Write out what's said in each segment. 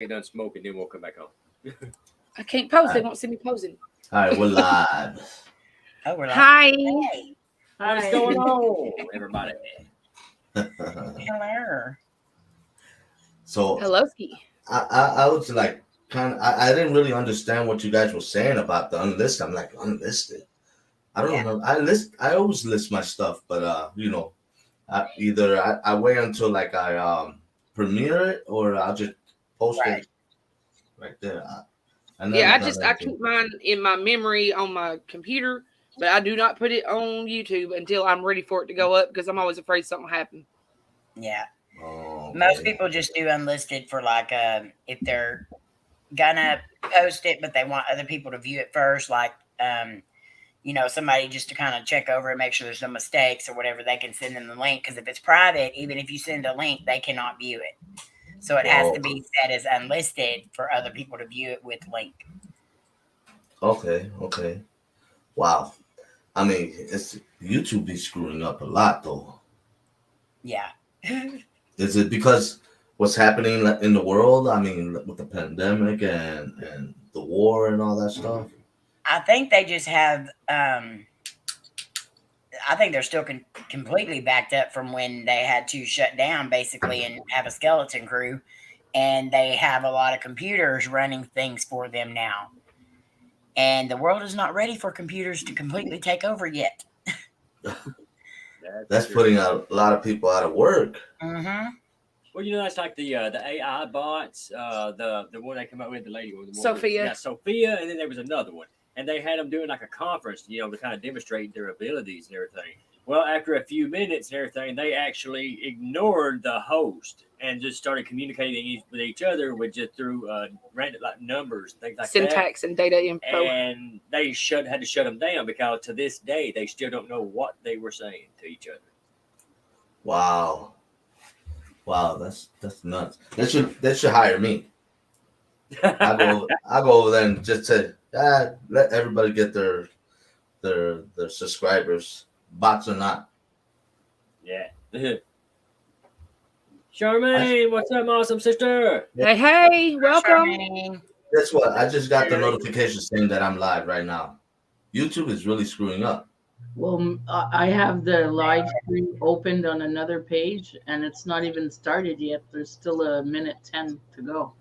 Get done smoking, then we'll come back on. I can't pose. All They right, won't see me posing. all right, we're live. Oh, we're like, Hi. hey, What's going on, everybody? hello. So Hello, Ski. I was like kind of I didn't really understand what you guys were saying about the unlisted. I'm like unlisted. I don't Yeah. know. I always list my stuff, but I wait until like I premiere it or I'll just post Right. it right there. I Yeah, never done I anything. keep mine in my memory on my computer, but I do not put it on YouTube until I'm ready for it to go up because I'm always afraid something will happen. Yeah. Oh, Most okay. people just do unlisted for like if they're gonna post it, but they want other people to view it first, like somebody just to kind of check over and make sure there's no mistakes or whatever, they can send them the link. Because if it's private, even if you send a link, they cannot view it. So it has to Whoa. be set as unlisted for other people to view it with link. Okay. Wow. I mean, it's YouTube be screwing up a lot though. Yeah. Is it because what's happening in the world? I mean, with the pandemic and the war and all that stuff. I think they just have. I think they're still completely backed up from when they had to shut down basically and have a skeleton crew, and they have a lot of computers running things for them now. And the world is not ready for computers to completely take over yet. That's true. putting a lot of people out of work. Mm-hmm. Well, that's like the AI bots. The one they come up with, the lady one. The one Sophia. Yeah, Sophia, and then there was another one, and they had them doing like a conference, to kind of demonstrate their abilities and everything. Well, after a few minutes and everything, they actually ignored the host and just started communicating with each other with just through random like numbers, things like that. Syntax and data info. And they had to shut them down because to this day they still don't know what they were saying to each other. Wow, that's nuts. They should hire me. I go over there and just say, let everybody get their subscribers, bots or not. Yeah. Charmaine, what's up, awesome sister? Hey, welcome. Charmaine. Guess what? I just got the notification saying that I'm live right now. YouTube is really screwing up. Well, I have the live stream opened on another page, and it's not even started yet. There's still a minute 10 to go.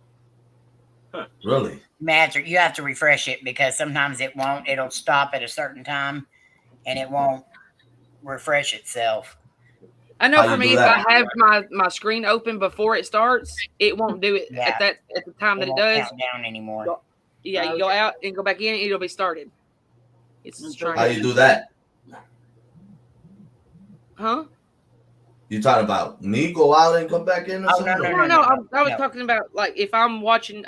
Really? Magic. You have to refresh it because sometimes it won't. It'll stop at a certain time, and it won't refresh itself. I know How for you me, do if that? I have my screen open before it starts, it won't do it Yeah. at the time that it won't does. count down anymore. Yeah, you go out and go back in, it'll be started. It's How strange. How you do that? Huh? You talking about me go out and come back in or Oh, something? no. I was No. talking about like if I'm watching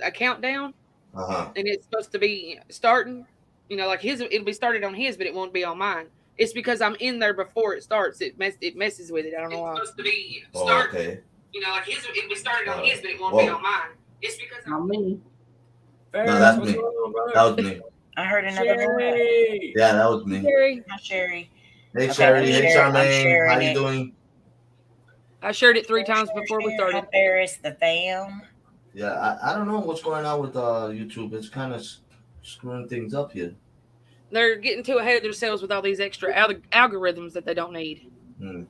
a countdown Uh-huh. and it's supposed to be starting, like his, it'll be started on his, but it won't be on mine. It's because I'm in there before it starts. It messes with it. I don't know why. It's supposed to be starting. Okay. Like his, it'll be started on his, but it won't be on mine. It's because Not me. No, that's what's me. going on, brother? That was me. I heard another voice. Sherry. Yeah, that was me. Sherry. Hi, Sherry. Hey, Okay, Sherry. Hey, I'm Charmaine. sharing How you it. doing? I shared it 3 times before we Hi, started. Paris, the fam. Yeah, I don't know what's going on with YouTube. It's kind of screwing things up here. They're getting too ahead of themselves with all these extra algorithms that they don't need. Yeah,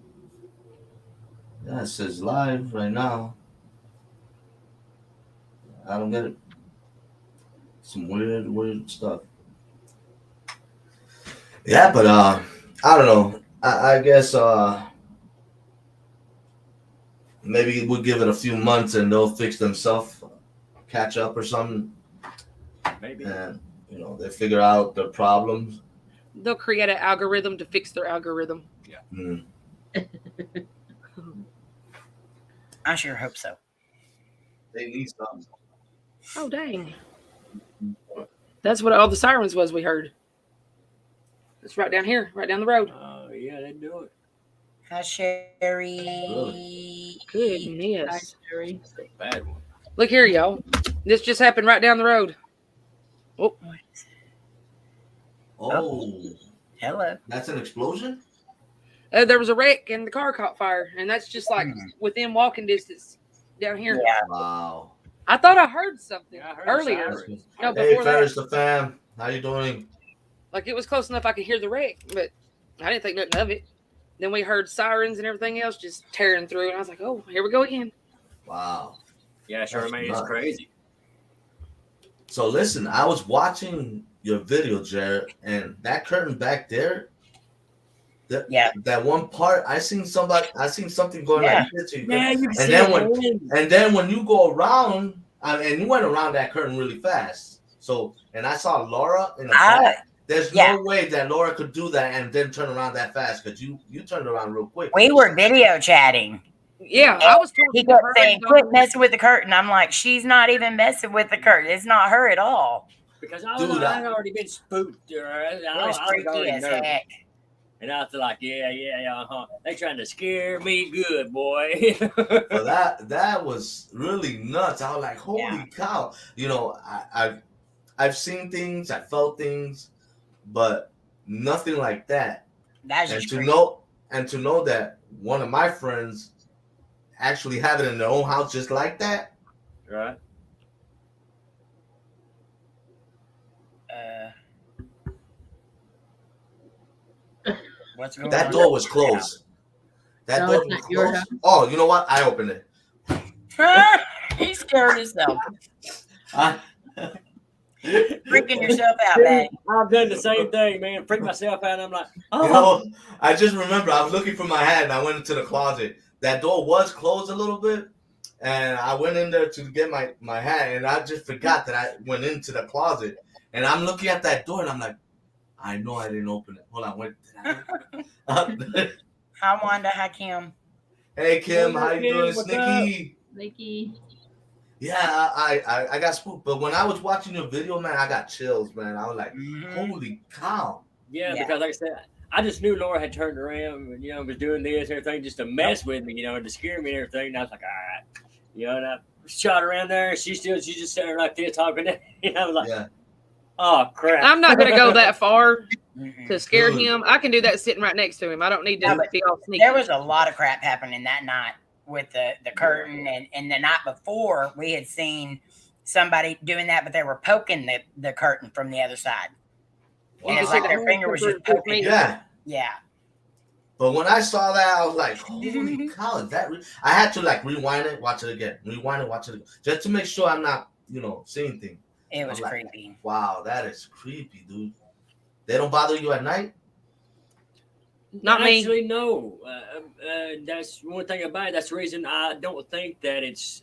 it says live right now. I don't get it. Some weird stuff. Yeah, but I don't know. I guess maybe we'll give it a few months and they'll fix themselves, catch up or something. Maybe. And they figure out their problems. They'll create an algorithm to fix their algorithm. Yeah. I sure hope so. They need something. Oh, dang. That's what all the sirens was we heard. It's right down here, right down the road. Oh, yeah, they do it. Hi, Sherry. Goodness. Hi, Sherry. Bad one. Look here, y'all. This just happened right down the road. Oh. Oh. Hello. That's an explosion? There was a wreck and the car caught fire. And that's just like within walking distance down here. Yeah. Wow. I thought I heard something Yeah, I heard earlier. sirens. No, Hey, before that. Ferris the fam, how you doing? Like it was close enough I could hear the wreck, but I didn't think nothing of it. Then we heard sirens and everything else just tearing through, and I was like, "Oh, here we go again." Wow. Yeah, Charmaine is nuts. crazy. So listen, I was watching your video, Jared, and that curtain back there. That one part, I seen something going like this. Yeah, you and see then when you go around, and you went around that curtain really fast. So, and I saw Laura in the back. There's no way that Laura could do that and then turn around that fast because you turned around real quick. We were video chatting. Yeah, I was talking. He kept saying, "Quit messing with the curtain." I'm like, "She's not even messing with the curtain. It's not her at all." Because I had already been spooked. It was freaky as heck. And I was like, yeah, they trying to scare me good, boy. So that was really nuts. I was like, holy cow. You know, I've seen things, I felt things, but nothing like that. That's and just to know that one of my friends actually have it in their own house just like that. Right. What's going on? That door was closed. That door was closed. Oh, you know what? I opened it. He scared himself. Freaking yourself out, man. I've done the same thing, man. Freak myself out. I'm like, You know, I just remember I was looking for my hat and I went into the closet. That door was closed a little bit, and I went in there to get my hat, and I just forgot that I went into the closet. And I'm looking at that door, and I'm like, I know I didn't open it. Hold on, wait. Hi, Wanda. Hi, Kim. Hey, Kim. How you doing, Snicky? Snicky. Yeah, I got spooked. But when I was watching your video, man, I got chills, man. I was like, holy cow. Yeah, because like I said, I just knew Laura had turned around and, was doing this and everything just to mess with me, and to scare me and everything. And I was like, all right. And I shot around there, and she just sitting there like this talking to me. I was like, oh, crap. I'm not going to go that far to scare him. I can do that sitting right next to him. I don't need to be all sneaky. There was a lot of crap happening that night with the curtain, and the night before we had seen somebody doing that, but they were poking the curtain from the other side. Wow. And it's like their finger was just poking. Yeah. But when I saw that, I was like, holy cow, is that I had to rewind it, watch it again. Rewind it, watch it again. Just to make sure I'm not, seeing things. It was creepy. Like, wow, that is creepy, dude. They don't bother you at night? Not me. Actually, no. That's one thing about it. That's the reason I don't think that it's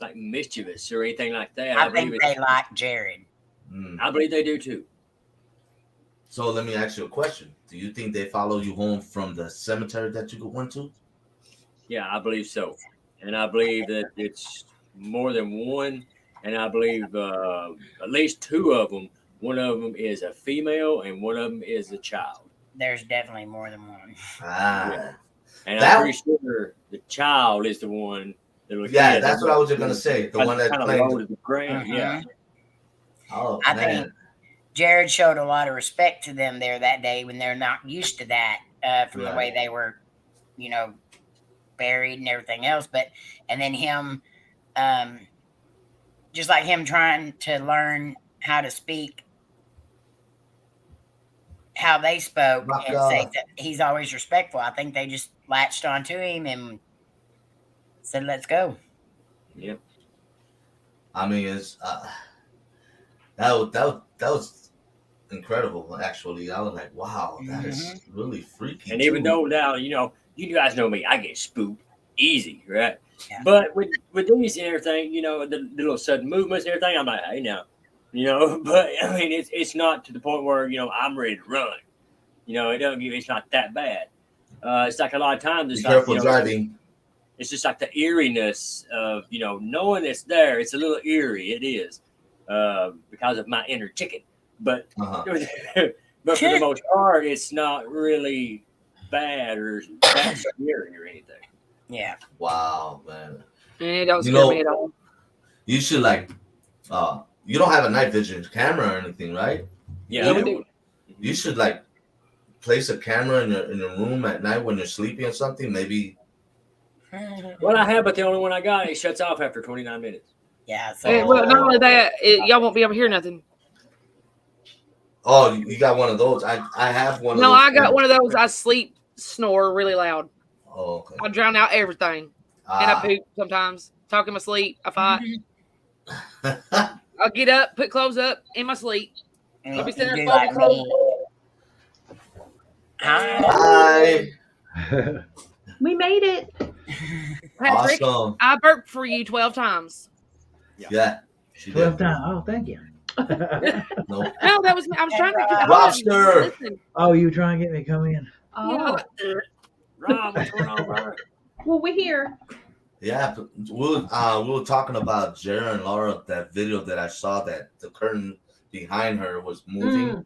like mischievous or anything like that. I think they like Jared. I believe they do too. So let me ask you a question. Do you think they follow you home from the cemetery that you went to? Yeah, I believe so. And I believe that it's more than one. And I believe at least two of them. One of them is a female and one of them is a child. There's definitely more than one. Yeah. And I'm pretty sure the child is the one. That's what I was just going to say. The one that's kind of low to the ground. Yeah. Oh, I think Jared showed a lot of respect to them there that day when they're not used to that from the way they were, buried and everything else. And then him, just like him trying to learn how to speak, how they spoke, and say that he's always respectful. I think they just latched onto him and said, "Let's go." Yep. I mean, it's that was incredible. Actually, I was like, "Wow, that is really freaky." And even though now, you guys know me, I get spooked easy, right? Yeah. But with these and everything, the little sudden movements and everything, I'm like, hey, now, But I mean, it's not to the point where I'm ready to run. It's not that bad. It's like a lot of times. It's be careful driving. It's just like the eeriness of knowing it's there. It's a little eerie. It is because of my inner chicken. But but for the most part, it's not really bad or that scary or anything. Yeah. Wow, man. It don't scare me at all. You should you don't have a night vision camera or anything, right? Yeah, I do. You should place a camera in your room at night when you're sleeping or something. Maybe. Well, I have, but the only one I got, it shuts off after 29 minutes. Yeah. So Well, not only that, y'all won't be able to hear nothing. Oh, you got one of those. I have one of No, those. I got one of those. I snore really loud. Oh, okay. I drown out everything. And I poop sometimes. Talk in my sleep. I fight. I'll get up, put clothes up in my sleep. I'll be sitting there folding clothes. Hi. We made it. Patrick, Awesome. I burped for you 12 times. Yeah. She 12 did. times. Oh, thank you. No. No, I was trying to get Lobster. Oh, you trying to get me to come in? Yeah, Oh. Rob, what's going on, brother? Well, we're here. Yeah, we were talking about Jared and Laura, that video that I saw that the curtain behind her was moving.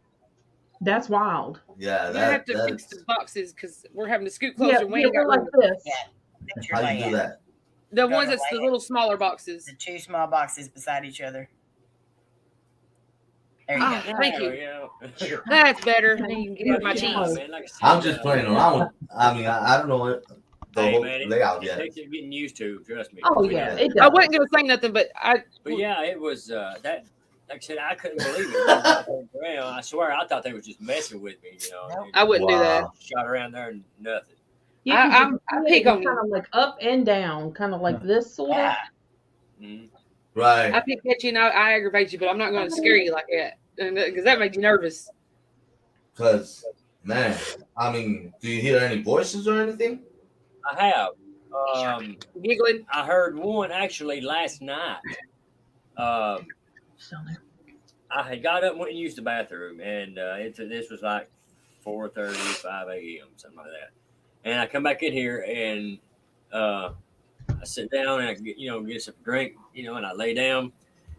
That's wild. Yeah, I have to fix the boxes because we're having to scoot closer. Yeah, and we ain't got like room. this. Yeah. How do you do that? The ones that's the little smaller boxes. The two small boxes beside each other. There you Oh, go. thank you. That's better. Then you can get out of my cheese. I'm just playing around with. I mean, I don't know the Hey, whole man, layout it yet. takes getting used to. Trust me. Oh, We yeah. know. It I does. wasn't gonna say nothing, but But yeah, it was that. Like I said, I couldn't believe it. I swear, I thought they was just messing with me. You know, Nope. I wouldn't do that. Wow. shot around there and nothing. Yeah, I pick on you. kind of like up and down, kind of like this sort of. Yeah. Mhm. Right. I pick at you and I aggravate you, but I'm not going to scare you like that because that made you nervous. Because, man, I mean, do you hear any voices or anything? I have. Giggling. I heard one actually last night. I had got up and went and used the bathroom, and this was like 4:30, 5 a.m., something like that. And I come back in here, and I sit down and I get some drink, and I lay down.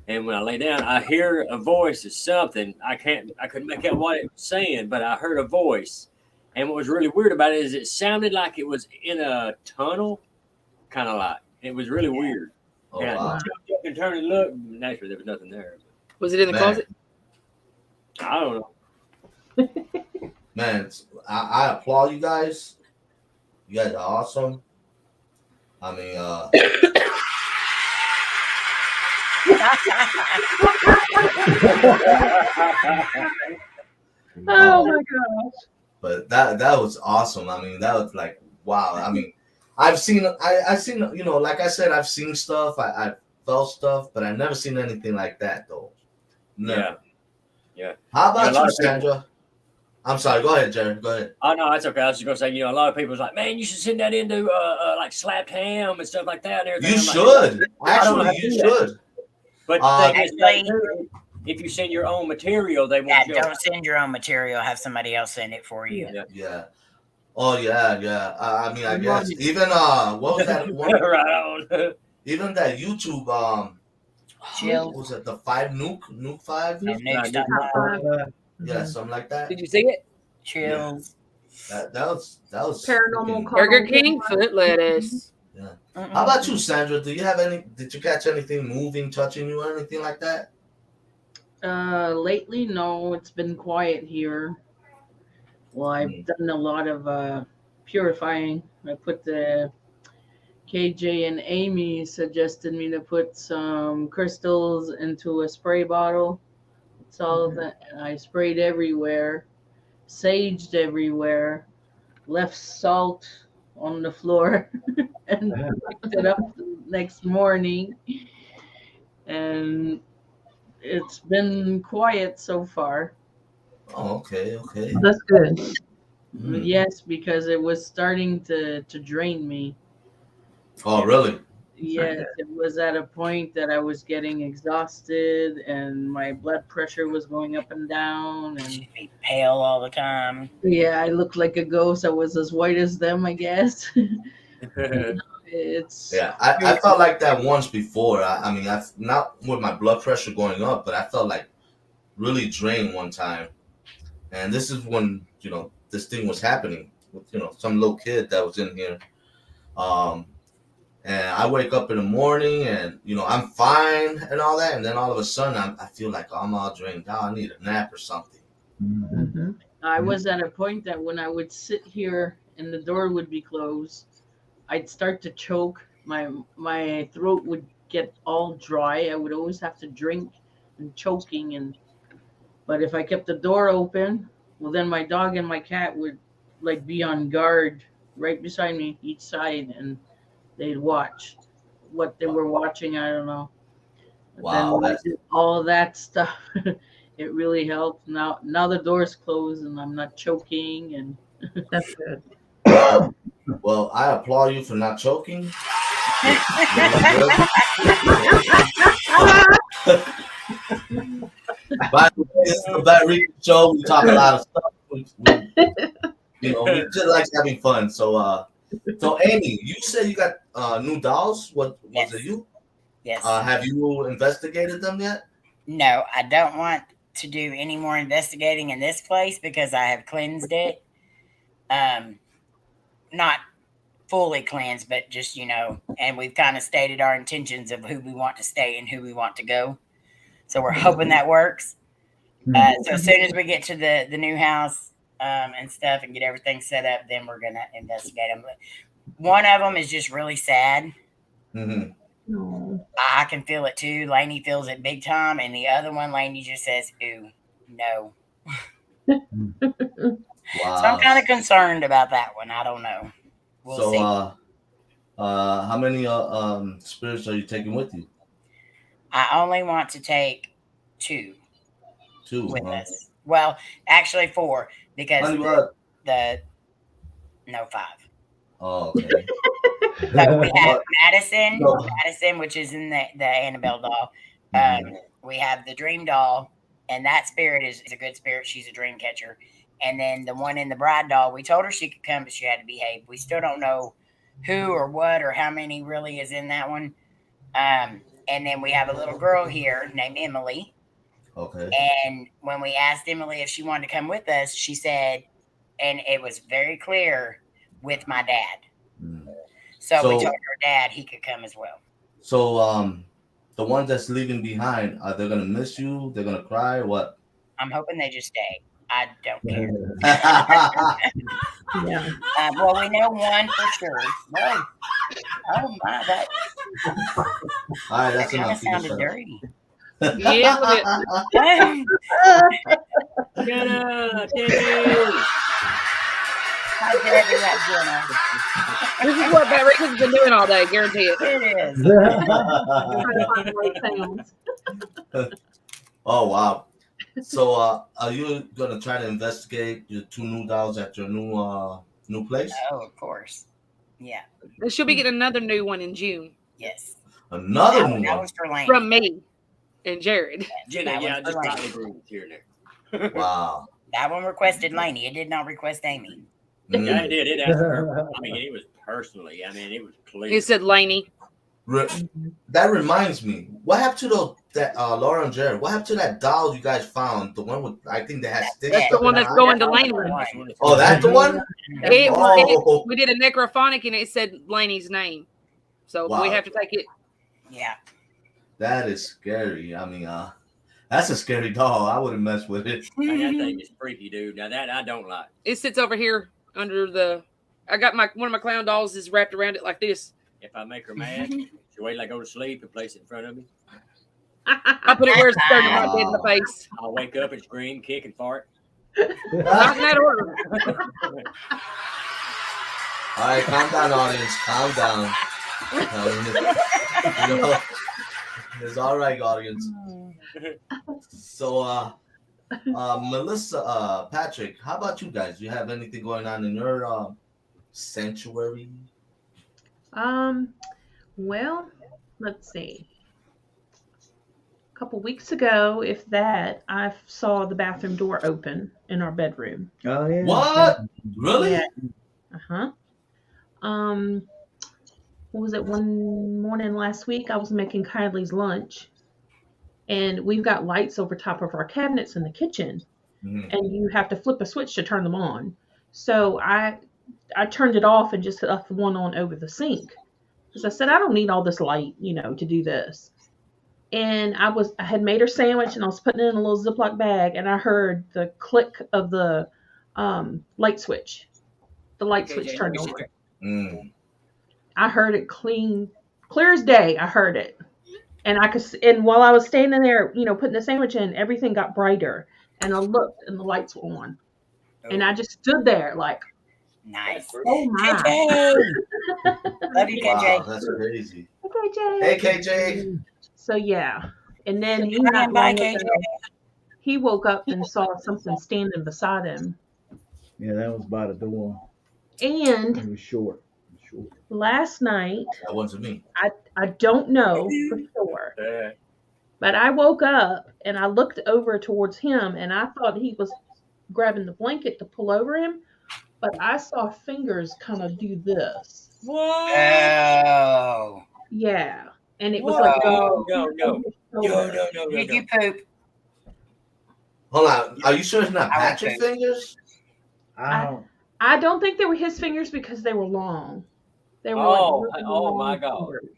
And when I lay down, I hear a voice of something. I couldn't make out what it was saying, but I heard a voice. And what was really weird about it is it sounded like it was in a tunnel, kind of like. It was really weird. Oh, and I wow. jumped up and turned and looked. Naturally, there was nothing there. Was it in the Man. closet? I don't know. Man, I applaud you guys. You guys are awesome. I mean, Oh my gosh. but that was awesome. I mean, that was like, wow. I mean, I've seen, like I said, I've seen stuff. I felt stuff, but I've never seen anything like that, though. Never. Yeah. How about Yeah, a lot you, of people- Sandra? I'm sorry. Go ahead, Jared. Go ahead. Oh no, that's okay. I was just gonna say, a lot of people's like, man, you should send that into like slapped ham and stuff like that. And everything. You I'm like, should. I don't know how Actually, to you do that. should. But the thing is, Actually- if you send your own material, they Yeah, won't show. don't send your own material. Have somebody else send it for you. Yeah. Oh yeah. I mean, I guess even what was that one? Right on. Even that YouTube Chill. what was it, the 5 nuke 5? No, Nick, stop. Yeah, something like that. Did you see it? Chills. That was Paranormal freaking- Burger King foot lettuce. How about you, Sandra? Did you catch anything moving, touching you, or anything like that? Lately, no, it's been quiet here. Well, I've done a lot of purifying. I put the KJ and Amy suggested me to put some crystals into a spray bottle. It's all that I sprayed everywhere, saged everywhere, left salt on the floor, and picked it up the next morning. And it's been quiet so far. Oh, okay. That's good. Yes, because it was starting to drain me. Oh, really? Yes, it was at a point that I was getting exhausted and my blood pressure was going up and down. And She'd be pale all the time. yeah, I looked like a ghost. I was as white as them, I guess. It's Yeah, I felt like that once before. I mean, I've not with my blood pressure going up, but I felt like really drained one time. And this is when, this thing was happening with, some little kid that was in here. And I wake up in the morning and, I'm fine and all that. And then all of a sudden, I feel like I'm all drained out. I need a nap or something. I was at a point that when I would sit here and the door would be closed, I'd start to choke. My throat would get all dry. I would always have to drink and choking. But if I kept the door open, well, then my dog and my cat would like be on guard right beside me, each side, and they'd watch what they were watching. I don't know. But then Wow, when I did all that stuff, it really helped. Now the door's closed and I'm not choking. And That's good. well, I applaud you for not choking. By the way, this is the Batrican Show. We talk a lot of stuff. We just like having fun. So Amy, you said you got new dolls. What Yes. was it? You? Yes. Have you investigated them yet? No, I don't want to do any more investigating in this place because I have cleansed it. Not fully cleansed, but just, and we've kind of stated our intentions of who we want to stay and who we want to go. So we're hoping that works. So as soon as we get to the new house and stuff and get everything set up, then we're going to investigate them. One of them is just really sad. Mm-hmm. No. I can feel it too. Lainey feels it big time. And the other one, Lainey just says, ooh, no. Wow. So I'm kind of concerned about that one. I don't know. We'll see. How many spirits are you taking with you? I only want to take 2 with Huh? us. Well, actually 4 because Honey, what? no 5. Oh, okay. So we have Madison, No. which is in the Annabelle doll. We have the Dream doll, and that spirit is a good spirit. She's a dream catcher. And then the one in the Bride doll, we told her she could come, but she had to behave. We still don't know who or what or how many really is in that one. And then we have a little girl here named Emily. Okay. And when we asked Emily if she wanted to come with us, she said, and it was very clear, with my dad. So we told her dad he could come as well. So the ones that's leaving behind, are they gonna miss you? They're gonna cry or what? I'm hoping they just stay. I don't care. Yeah. Well, we know one for sure. Whoa. Oh my, that All right, that's kind of enough. sounded dirty. Yeah, Shut up, Daniel. How dirty that this is what Batrican's been doing all day, guarantee it. It is. Oh wow. So are you gonna try to investigate your 2 new dolls at your new place? Oh, of course. Yeah. And she'll be getting another new one in June Yes. Another new That one. was for Lane. from me and Jared. Jenna, That yeah, one's just for got Lane. me brewed here and there. Wow. That one requested Laney. It did not request Amy. Yeah, it did. It asked her. I mean, it was personally. I mean, it was clear. He said Laney. That reminds me. What happened to that Laura and Jared? What happened to that doll you guys found? The one with I think they had sticks. That's the stuck one in that's her going eye? to Laney. Oh, that's the one. We did a necrophonic and it said Laney's name. So Wow. we have to take it. Yeah. That is scary. I mean, that's a scary doll. I wouldn't mess with it. Man, that thing is freaky, dude. Now that I don't like. It sits over here under the. I got one of my clown dolls is wrapped around it like this. If I make her mad, she wait till I go to sleep and place it in front of me. I put it where it's staring at my dead in the face. I'll wake up and scream, kick, and fart. Not in that order. All right, calm down, audience. Calm down. It's all right, audience. So, Melissa, Patrick, how about you guys? Do you have anything going on in your sanctuary? Well, let's see. A couple weeks ago, if that, I saw the bathroom door open in our bedroom. Oh yeah. What? Really? Yeah. Uh-huh. What was it? One morning last week, I was making Kylie's lunch, and we've got lights over top of our cabinets in the kitchen, and you have to flip a switch to turn them on. So I turned it off and just left the one on over the sink, because I said I don't need all this light, to do this. And I had made her sandwich and I was putting it in a little Ziploc bag, and I heard the click of the light switch. The light switch turned on. Mm. I heard it clear as day. I heard it. And and while I was standing there, putting the sandwich in, everything got brighter. And I looked, and the lights were on. And I just stood there like, Nice. oh my. KJ. Love you, KJ. Wow, that's crazy. Hey, KJ. Hey, KJ. So yeah. And then Bye, KJ. he woke up and saw something standing beside him. Yeah, that was by the door. And It was short. last night, That wasn't me. I don't know for sure, but I woke up and I looked over towards him, and I thought he was grabbing the blanket to pull over him, but I saw fingers kind of do this. What? Oh. Yeah, and it was What? like No. Did you poop? Hold on. Are you sure it's not I would Patrick think. fingers? I don't think they were his fingers because they were long. They were Oh, really oh long my God. fingers.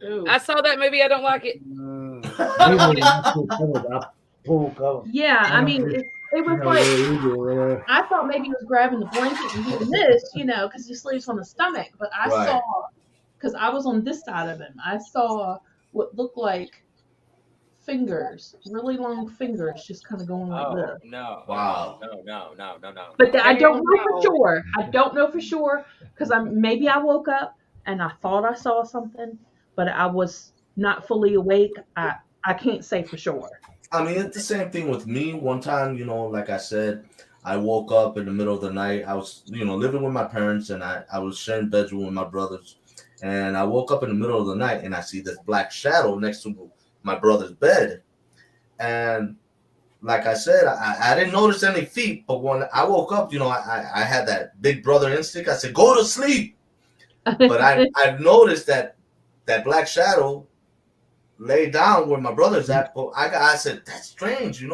Ooh. I saw that movie. I don't like it. Yeah, I mean, it was like I thought maybe he was grabbing the blanket and doing this, because he sleeps on the stomach. But I Right. saw, because I was on this side of him, I saw what looked like fingers, really long fingers, just kind of going like Oh this. no! Wow. No. But I don't know No. for sure. I don't know for sure because maybe I woke up and I thought I saw something, but I was not fully awake. I can't say for sure. I mean, it's the same thing with me. One time, like I said, I woke up in the middle of the night. I was, living with my parents, and I was sharing bedroom with my brothers. And I woke up in the middle of the night, and I see this black shadow next to my brother's bed. And like I said, I didn't notice any feet, but when I woke up, I had that big brother instinct. I said, go to sleep. But I've noticed that black shadow lay down where my brother's at. But I said, that's strange, he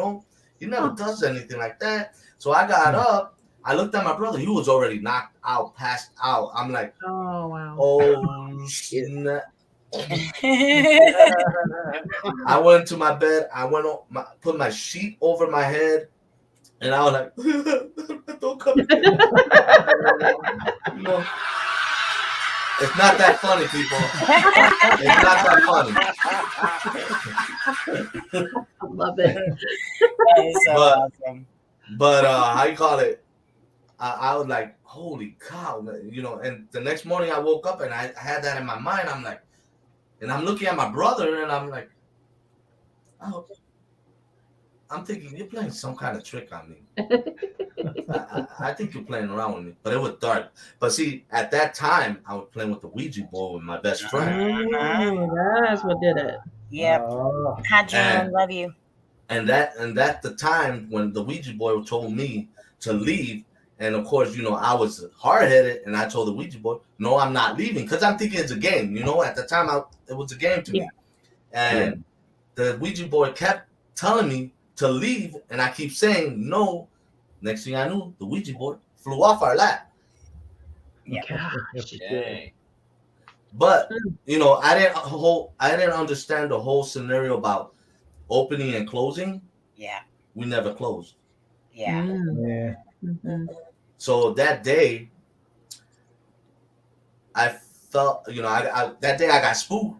never does anything like that. So I got up, I looked at my brother, he was already knocked out, passed out. I'm like, Oh wow. oh snap. I went to my bed, put my sheet over my head, and I was like, don't come here. It's not that funny, people. It's not that funny. I love it. That is so awesome. But how you call it? I was like, holy cow, and the next morning I woke up and I had that in my mind. I'm like, and I'm looking at my brother and I'm like, oh, I'm thinking you're playing some kind of trick on me. I think you're playing around with me, but it was dark. But see, at that time, I was playing with the Ouija board with my best friend. That's what did it. Yep. Hi, June. Love you. And that's the time when the Ouija board told me to leave. And of course, I was hard-headed, and I told the Ouija board, no, I'm not leaving, because I'm thinking it's a game. At the time, it was a game to me. And the Ouija board kept telling me to leave, and I keep saying no. Next thing I knew, the Ouija board flew off our lap. Yeah. Dang. But I didn't understand the whole scenario about opening and closing. Yeah. We never closed. Yeah. Yeah. Mm-hmm. So that day, I felt, that day I got spooked.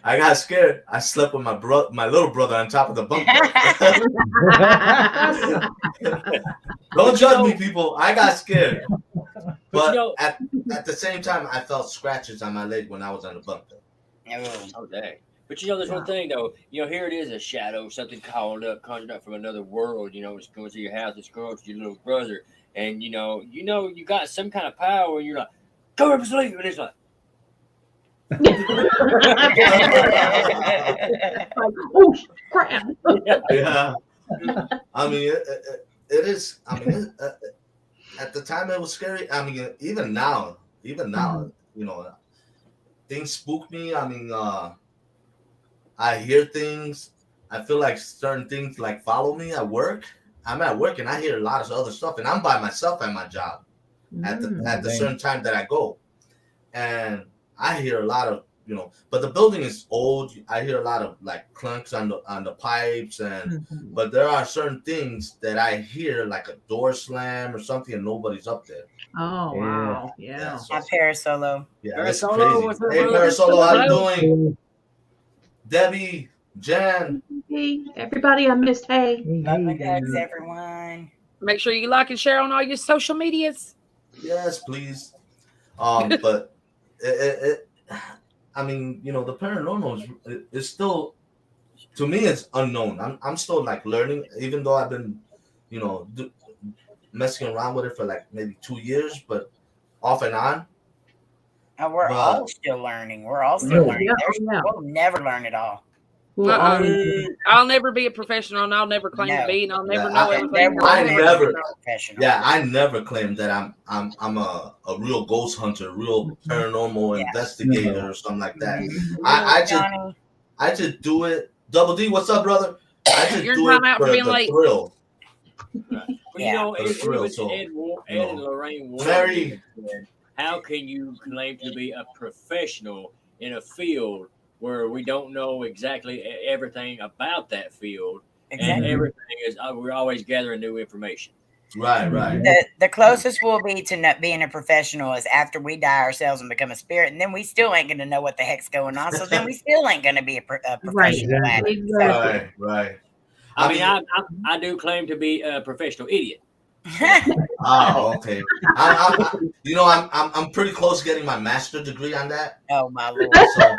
I got scared. I slept with my little brother on top of the bunk bed. Don't judge me, people. I got scared. But at the same time, I felt scratches on my leg when I was on the bunk bed. Oh, dang. But there's one thing though. Here it is, a shadow, something conjured up from another world. It's going to your house, it's going to your little brother, and you got some kind of power, and you're like, go up to sleep, and it's like, oh crap! Yeah. I mean, it is. I mean, at the time it was scary. I mean, even now, things spook me. I mean, I hear things. I feel like certain things like follow me at work. I'm at work and I hear a lot of other stuff, and I'm by myself at my job at the certain time that I go, and I hear a lot of But the building is old. I hear a lot of like clunks on the pipes, and but there are certain things that I hear like a door slam or something, and nobody's up there. Oh wow! Yeah. Hi, Parasolo. Yeah, Parasolo, that's crazy. Hey, Parasolo, how you doing? Debbie, Jan. Hey, everybody, I missed. Hey. Love and hugs, everyone. Make sure you like and share on all your social medias. Yes, please. But I mean, you know, the paranormal is still, to me, it's unknown. I'm still like learning, even though I've been, you know, messing around with it for like maybe 2 years, but off and on. Oh, we're all still learning. We're all still learning. We'll never learn it all. I'll never be a professional, and I'll never claim to be, and I'll never know everything. I never claimed that I'm a real ghost hunter, real paranormal investigator or something like that. I just do it. Double D, what's up, brother? I just do it for the thrill. Right. Well, you know, Ed and Lorraine Mary, how can you claim to be a professional in a field where we don't know exactly everything about that field, and everything is we're always gathering new information. Right. The closest we'll be to not being a professional is after we die ourselves and become a spirit, and then we still ain't going to know what the heck's going on. So then we still ain't going to be a professional at it. Right. I mean, I do claim to be a professional idiot. Oh, okay. I'm pretty close to getting my master's degree on that. Oh my lord! So,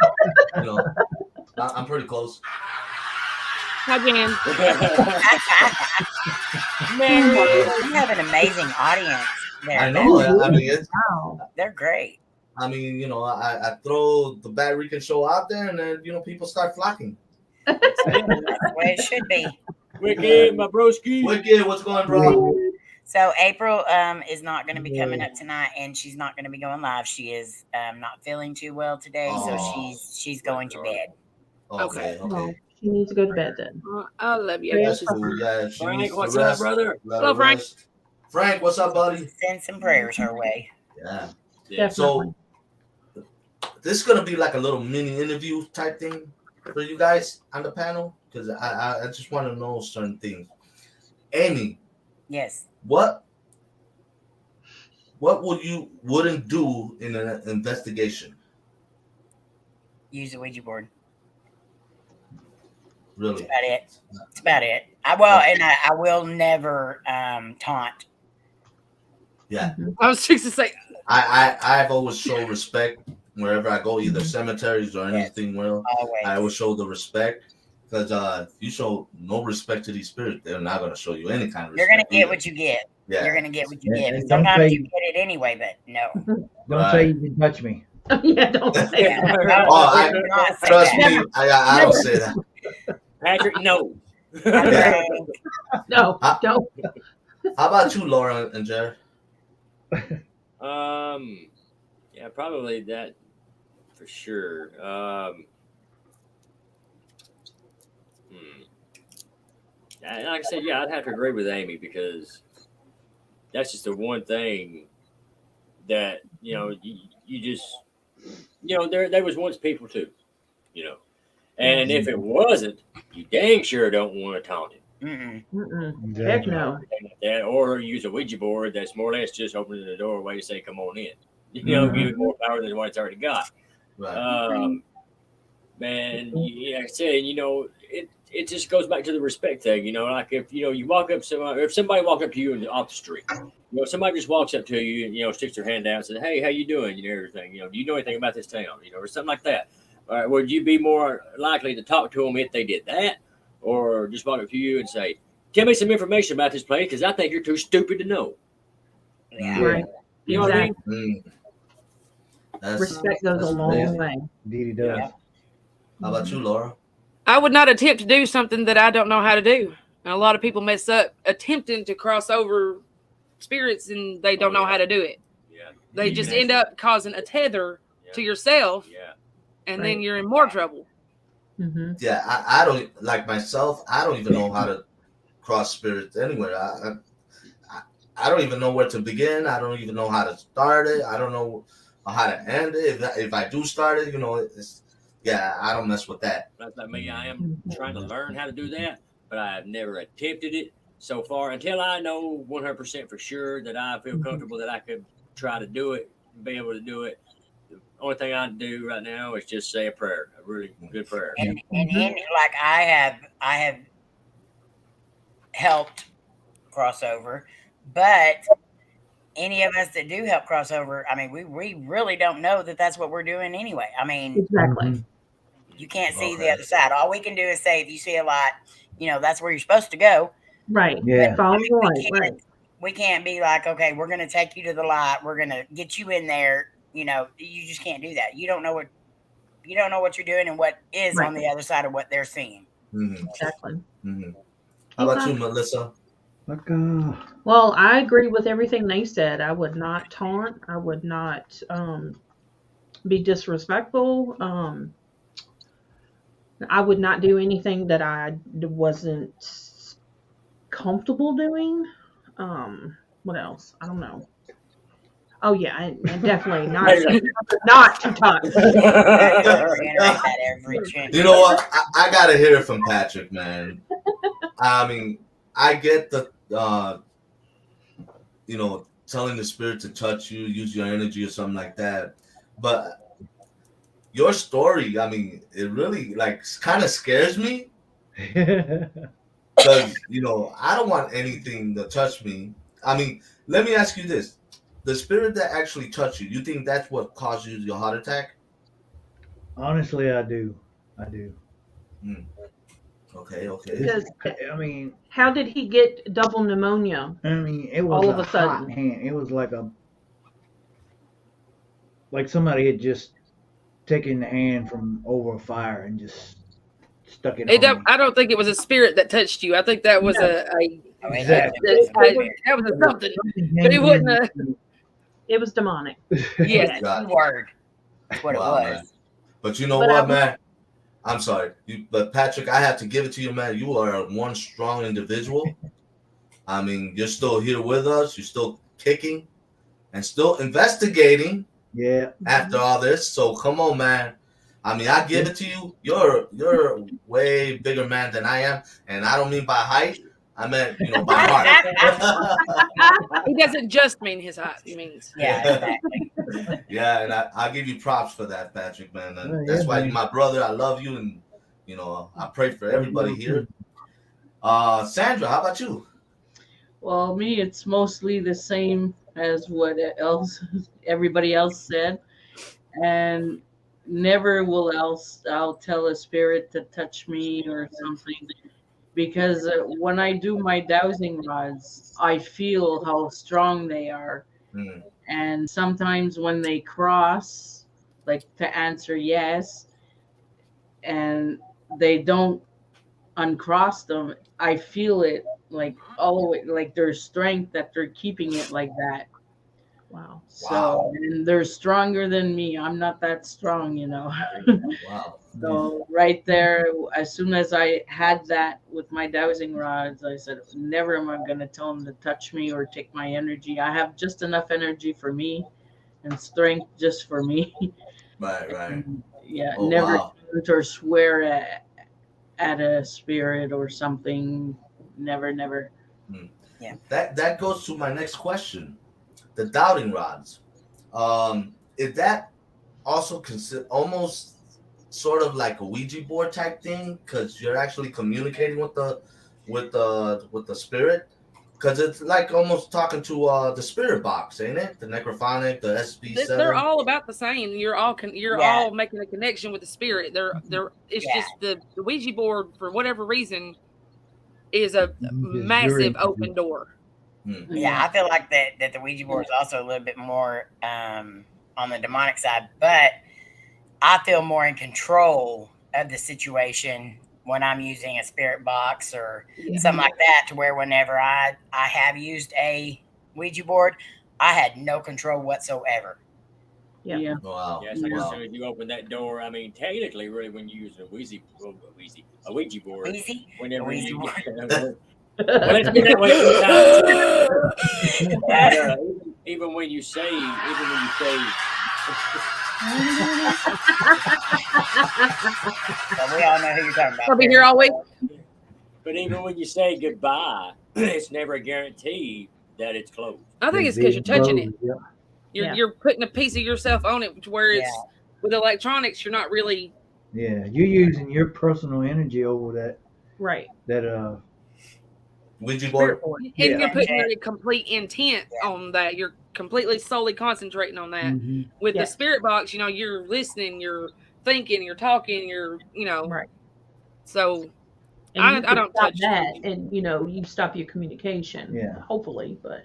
you know, I'm pretty close. Again, man, you have an amazing audience there. I know. I mean, they're great. I mean, you know, I throw the Batrican Show out there, and then people start flocking. That's the way it should be. Wicked, my broski. Wicked, what's going on, bro? So April is not going to be coming up tonight, and she's not going to be going live. She is not feeling too well today, so she's going to bed. Okay. She needs to go to bed then. I love you. That's cool. Yeah, Frank, what's up, brother? Hello, Frank. Frank, what's up, buddy? Send some prayers her way. Yeah. So this is gonna be like a little mini interview type thing for you guys on the panel, because I just want to know certain things. Amy. Yes. What wouldn't do in an investigation? Use a Ouija board. Really? That's about it. I will never taunt. Yeah. I was just to say. I've always shown respect wherever I go, either cemeteries or anything. Well, I always show the respect, because if you show no respect to these spirits, they're not going to show you any kind of respect. You're going to get what you get. Yeah. You're going to get what you get. Sometimes you get it anyway, but no. Don't say you can touch me. Yeah, don't say that. Trust me, I don't say that. Patrick, no. No, don't. How about you, Laura and Jared? Yeah, probably that for sure. Like I said, I'd have to agree with Amy, because that's just the one thing that you just there was once people too, and if it wasn't, you dang sure don't want to taunt him. Heck no. That, or use a Ouija board that's more or less just opening the doorway to say, "Come on in." Give it more power than what it's already got. Right. Man, like I said, it just goes back to the respect thing. Like if you walk up if somebody walked up to you off the street, somebody just walks up to you, sticks their hand down and says, "Hey, how you doing?" Everything. Do you know anything about this town? Or something like that. All right, would you be more likely to talk to them if they did that, or just walk up to you and say, "Tell me some information about this place, because I think you're too stupid to know." Yeah. Right. You know what I mean? Respect goes a long way. Indeed, he does. Yeah. How about you, Laura? I would not attempt to do something that I don't know how to do. And a lot of people mess up attempting to cross over spirits, and they don't know how to do it. Yeah. They just end up causing a tether to yourself, and then you're in more trouble. Mm-hmm. Yeah, I don't, like myself, I don't even know how to cross spirits anywhere. I don't even know where to begin. I don't even know how to start it. I don't know how to end it. If I do start it, I don't mess with that. That's like me. I am trying to learn how to do that, but I have never attempted it so far, until I know 100% for sure that I feel comfortable that I could try to do it, be able to do it. Only thing I do right now is just say a prayer, a really good prayer. And like I have helped crossover, but any of us that do help crossover, I mean, we really don't know that that's what we're doing anyway. I mean, Exactly. you can't see the other side. All we can do is say, if you see a light, that's where you're supposed to go. Right. Yeah. Follow the light. Right. We can't be like, okay, we're going to take you to the light. We're going to get you in there. You just can't do that. You don't know what you're doing and what is on the other side of what they're seeing. Exactly. How about you, Melissa? Well, I agree with everything they said. I would not taunt. I would not be disrespectful. I would not do anything that I wasn't comfortable doing. What else? I don't know. Oh yeah, and definitely not to touch. You know what? I gotta hear it from Patrick, man. I mean, I get the telling the spirit to touch you, use your energy or something like that, but your story, I mean, it really kind of scares me because I don't want anything to touch me. I mean, let me ask you this: the spirit that actually touched you think that's what caused you your heart attack? Honestly, I do. Okay. Because, I mean, how did he get double pneumonia? I mean, it was all of a hot sudden. hand. It was like somebody had just taken the hand from over a fire and just stuck it on me. I don't think it was a spirit that touched you. I think that was Exactly. that was something. But it wasn't It was demonic. Yes. Word. That's what it was. Man. But you know what, man? I'm sorry. But Patrick, I have to give it to you, man. You are one strong individual. I mean, you're still here with us. You're still kicking and still investigating. Yeah. After all this. So come on, man. I mean, I give it to you. You're a way bigger man than I am. And I don't mean by height. I meant, by heart. He doesn't just mean his height. He means. Yeah, exactly. Yeah, and I'll give you props for that, Patrick, man. And that's why you're my brother. I love you, and I pray for everybody here. Sandra, how about you? Well, me, it's mostly the same as what everybody else said, and never will I'll tell a spirit to touch me or something, because when I do my dowsing rods, I feel how strong they are. And sometimes when they cross, like to answer yes, and they don't uncross them, I feel it like all the way, like their strength that they're keeping it like that. Wow. So, and they're stronger than me. I'm not that strong, Wow. So right there, as soon as I had that with my dowsing rods, I said, never am I going to tell them to touch me or take my energy. I have just enough energy for me and strength just for me. Right. And, never or swear at a spirit or something. Never. Yeah. That goes to my next question. The doubting rods. Is that also almost sort of like a Ouija board type thing, because you're actually communicating with the spirit? Because it's like almost talking to the spirit box, ain't it? The necrophonic, the SB7. They're all about the same. You're all making a connection with the spirit. It's just the Ouija board, for whatever reason, is a massive open door. Yeah, I feel like that the Ouija board is also a little bit more on the demonic side, but I feel more in control of the situation when I'm using a spirit box or something like that, to where whenever I have used a Ouija board, I had no control whatsoever. Yeah. Wow. Yeah, so as soon as you open that door, I mean, technically, really, when you use a Ouija board, whenever you well, it's been that way even when you say, Well, we all know who you're talking about. I'll be here all week. But even when you say goodbye, it's never a guarantee that it's closed. I think it's because you're touching it. You're putting a piece of yourself on it, to where it's with electronics, you're not really. Yeah, you're using your personal energy over that. Right. That Ouija board. And you're putting your complete intent on that. You're completely solely concentrating on that. Mm-hmm. With the spirit box, you're listening, you're thinking, you're talking, right. So and I don't stop touch that, and you stop your communication. Yeah. Hopefully, but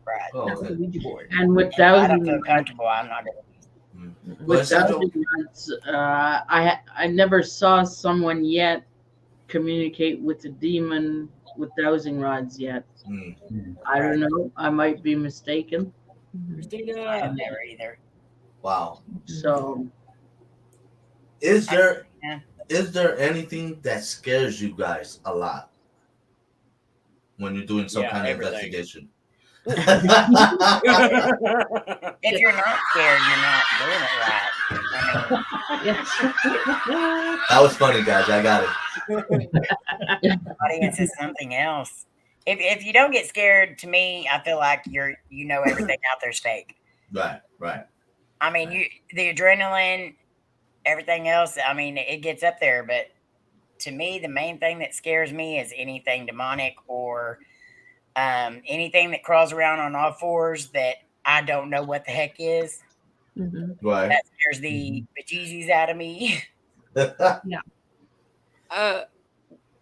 right. Oh, not with the Ouija board. And with I don't feel dowsing, comfortable. I'm not gonna. with dowsing rods, I never saw someone yet communicate with the demon with dowsing rods yet. I don't know. I might be mistaken. I've never either. Wow. So, is there anything that scares you guys a lot when you're doing some kind of investigation? If you're not scared, you're not doing it right. That was funny, guys. I got it. Audience is something else. If you don't get scared, to me, I feel like everything out there's fake. Right. I mean, the adrenaline, everything else. I mean, it gets up there, but to me, the main thing that scares me is anything demonic or anything that crawls around on all fours that I don't know what the heck is. Right. That scares the bejesus out of me. The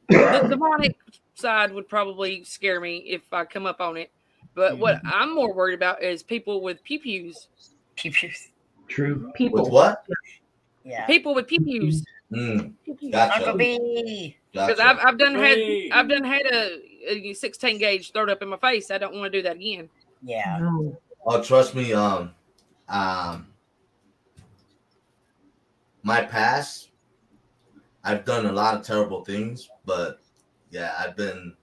demonic side would probably scare me if I come up on it. But what I'm more worried about is people with pew-pews. Pew-pews. True. People. With what? Yeah. People with pew-pews. Gotcha. Uncle B. Because I've done had a 16 gauge thrown up in my face. I don't want to do that again. Yeah. no. Oh, trust me. My past, I've done a lot of terrible things, but yeah, I've been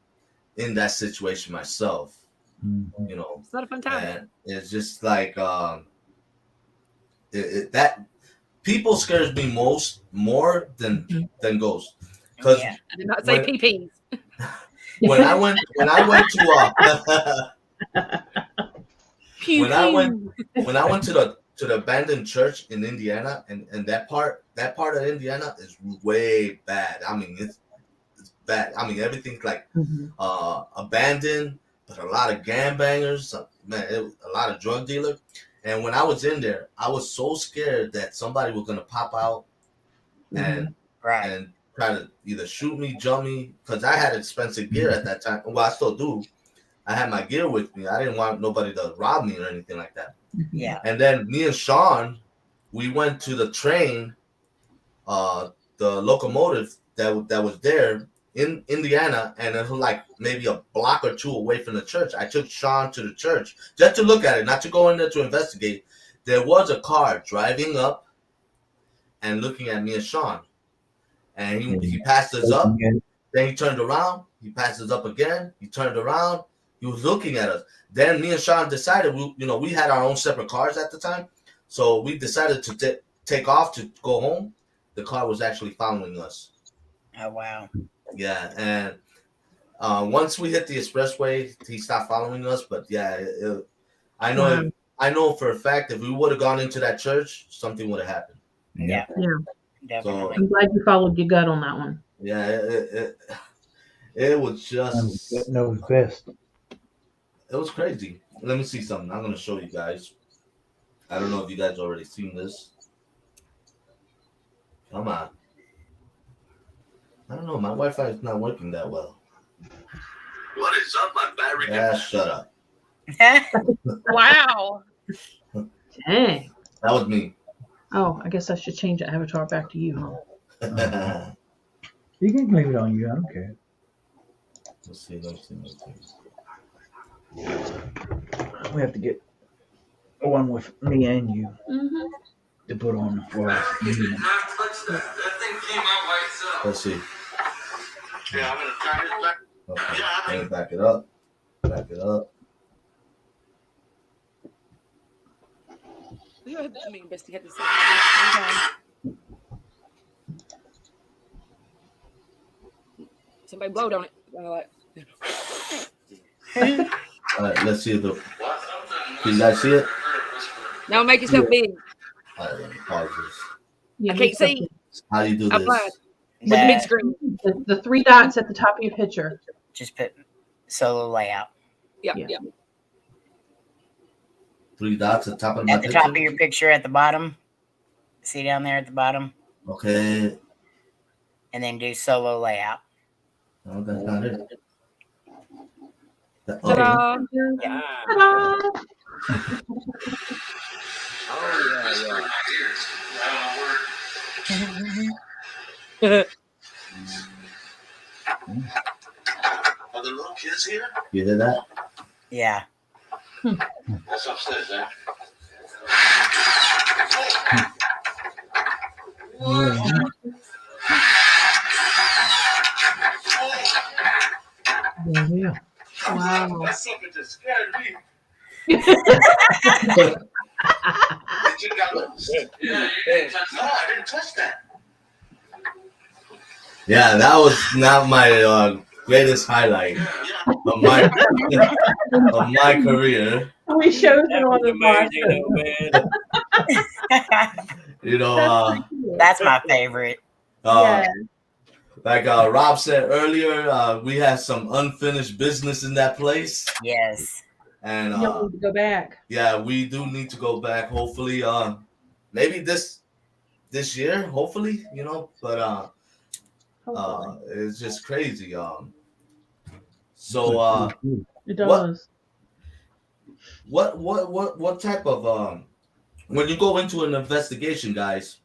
in that situation myself. It's not a fun time. And it's just like that people scares me more than ghosts. Because I did not say PPs. when I went to when I went to the abandoned church in Indiana, and that part of Indiana is way bad. I mean, it's bad. I mean, everything's like abandoned, but a lot of gangbangers, a lot of drug dealers. And when I was in there, I was so scared that somebody was gonna pop out and try to either shoot me, jump me, because I had expensive gear at that time. Well, I still do. I had my gear with me. I didn't want nobody to rob me or anything like that. Yeah. And then me and Sean, we went to the train, the locomotive that was there in Indiana, and it was like maybe a block or two away from the church. I took Sean to the church just to look at it, not to go in there to investigate. There was a car driving up and looking at me and Sean. And he passed us up. Then he turned around. He passed us up again. He turned around. He was looking at us. Then me and Sean decided, we had our own separate cars at the time. So we decided to take off to go home. The car was actually following us. Oh, wow. Yeah. And once we hit the expressway, he stopped following us. But yeah, I know for a fact if we would have gone into that church, something would have happened. Yeah. Definitely. So, I'm glad you followed your gut on that one. Yeah, it was just knows best. It was crazy. Let me see something. I'm gonna show you guys. I don't know if you guys already seen this. Come on. I don't know. My Wi-Fi is not working that well. What is up, my Batrican? Yeah, shut up. Wow. Dang. That was me. Oh, I guess I should change the avatar back to you, huh? You can leave it on you. I don't care. Let's see. We have to get one with me and you to put on for us. Let's see. Yeah, I'm gonna turn this back. Okay. Let me back it up. You have to investigate this. Somebody blowed on it. All right, let's see if can you guys see it? No, make yourself big. Yeah, I can't see. How do you do I'm blind. this? With the big screen. The 3 dots at the top of your picture. Just put solo layout. Yep. Yeah. Yep. 3 dots at the top of my At the picture? top of your picture at the bottom. See down there at the bottom? Okay. And then do solo layout. Oh, that's not it. Ta-da. Yeah. Ta-da! Oh, Are the little kids here? You hear that? Yeah. That's upstairs, eh? Yeah. Wow. That's something that scared me. You got loose. Yeah, you didn't touch that. No, I didn't touch that. Yeah, that was not my greatest highlight of my career. We showed That it was on the amazing, box. though, man. You know, That's my favorite. Yeah. like Rob said earlier, we have some unfinished business in that place. Yes. And You'll need to go back. yeah, we do need to go back. Hopefully, maybe this year. Hopefully, you know. But Hopefully. it's just crazy. So It does. what type of when you go into an investigation, guys?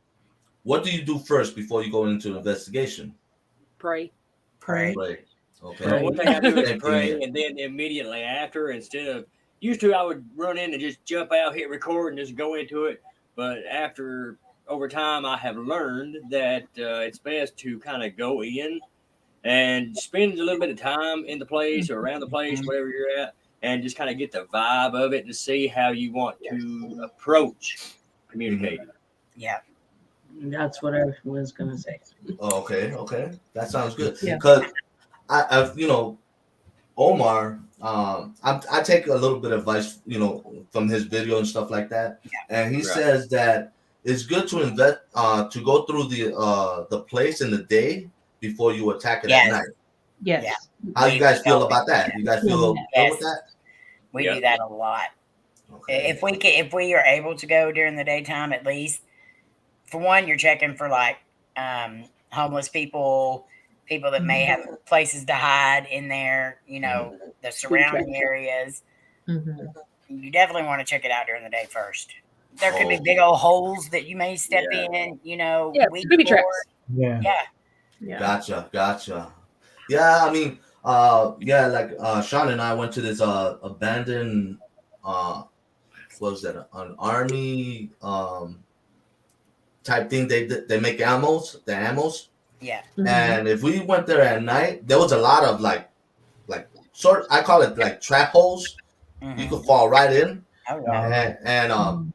What do you do first before you go into an investigation? Pray. Pray. Right. Okay. So one thing I do is Same thing pray, here. and then immediately after, instead of used to, I would run in and just jump out, hit record, and just go into it. But over time, I have learned that it's best to kind of go in and spend a little bit of time in the place or around the place, wherever you're at, and just kind of get the vibe of it and see how you want to approach communicating. Yeah. That's what I was gonna say. Oh, okay, that sounds good. Yeah. Because I've Omar, I take a little bit of advice, from his video and stuff like that, and he says that it's good to invest, to go through the place in the day before you attack it at night. Yes. Yeah. How you guys feel about that? You guys feel good with that? We do that a lot. Okay. If we are able to go during the daytime, at least, for one, you're checking for like homeless people that may have places to hide in there, the surrounding areas. Mm-hmm. You definitely want to check it out during the day first. There could be big old holes that you may step in, Yeah, weed booby traps. board. Yeah. Yeah. Gotcha. Yeah, I mean, like Sean and I went to this abandoned what was that, an army type thing. They make the ammos. Yeah. Mm-hmm. And if we went there at night, there was a lot of like I call it like trap holes. Mm-hmm. You could fall right in. Oh, yeah. And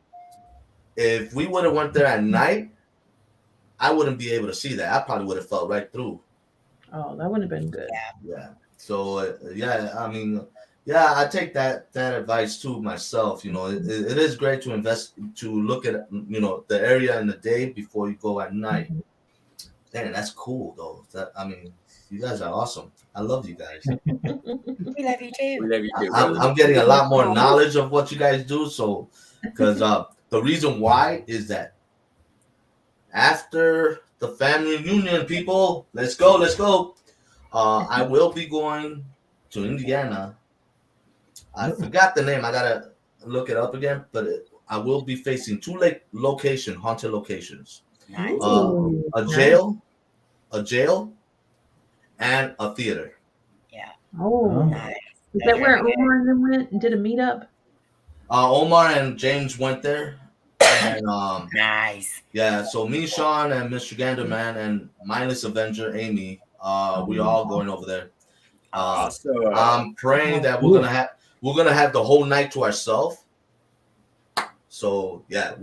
if we would have went there at night, I wouldn't be able to see that. I probably would have fell right through. Oh, that would have been good. Yeah. So I mean, I take that advice too myself. It is great to look at the area in the day before you go at night. Dang, that's cool though. You guys are awesome. I love you guys. We love you too. We love you too. I'm getting a lot more knowledge of what you guys do. So, because the reason why is that after the family reunion, people, let's go. I will be going to Indiana. I forgot the name. I gotta look it up again. But I will be facing 2 haunted locations. Nice. A jail, and a theater. Oh, Nice. is that where Omar and them went and did a meetup? Omar and James went there, and Nice. yeah. So me, Sean, and Mr. Ganderman, and Mindless Avenger Amy, we all going over there. I'm praying that we're gonna have the whole night to ourselves. So yeah,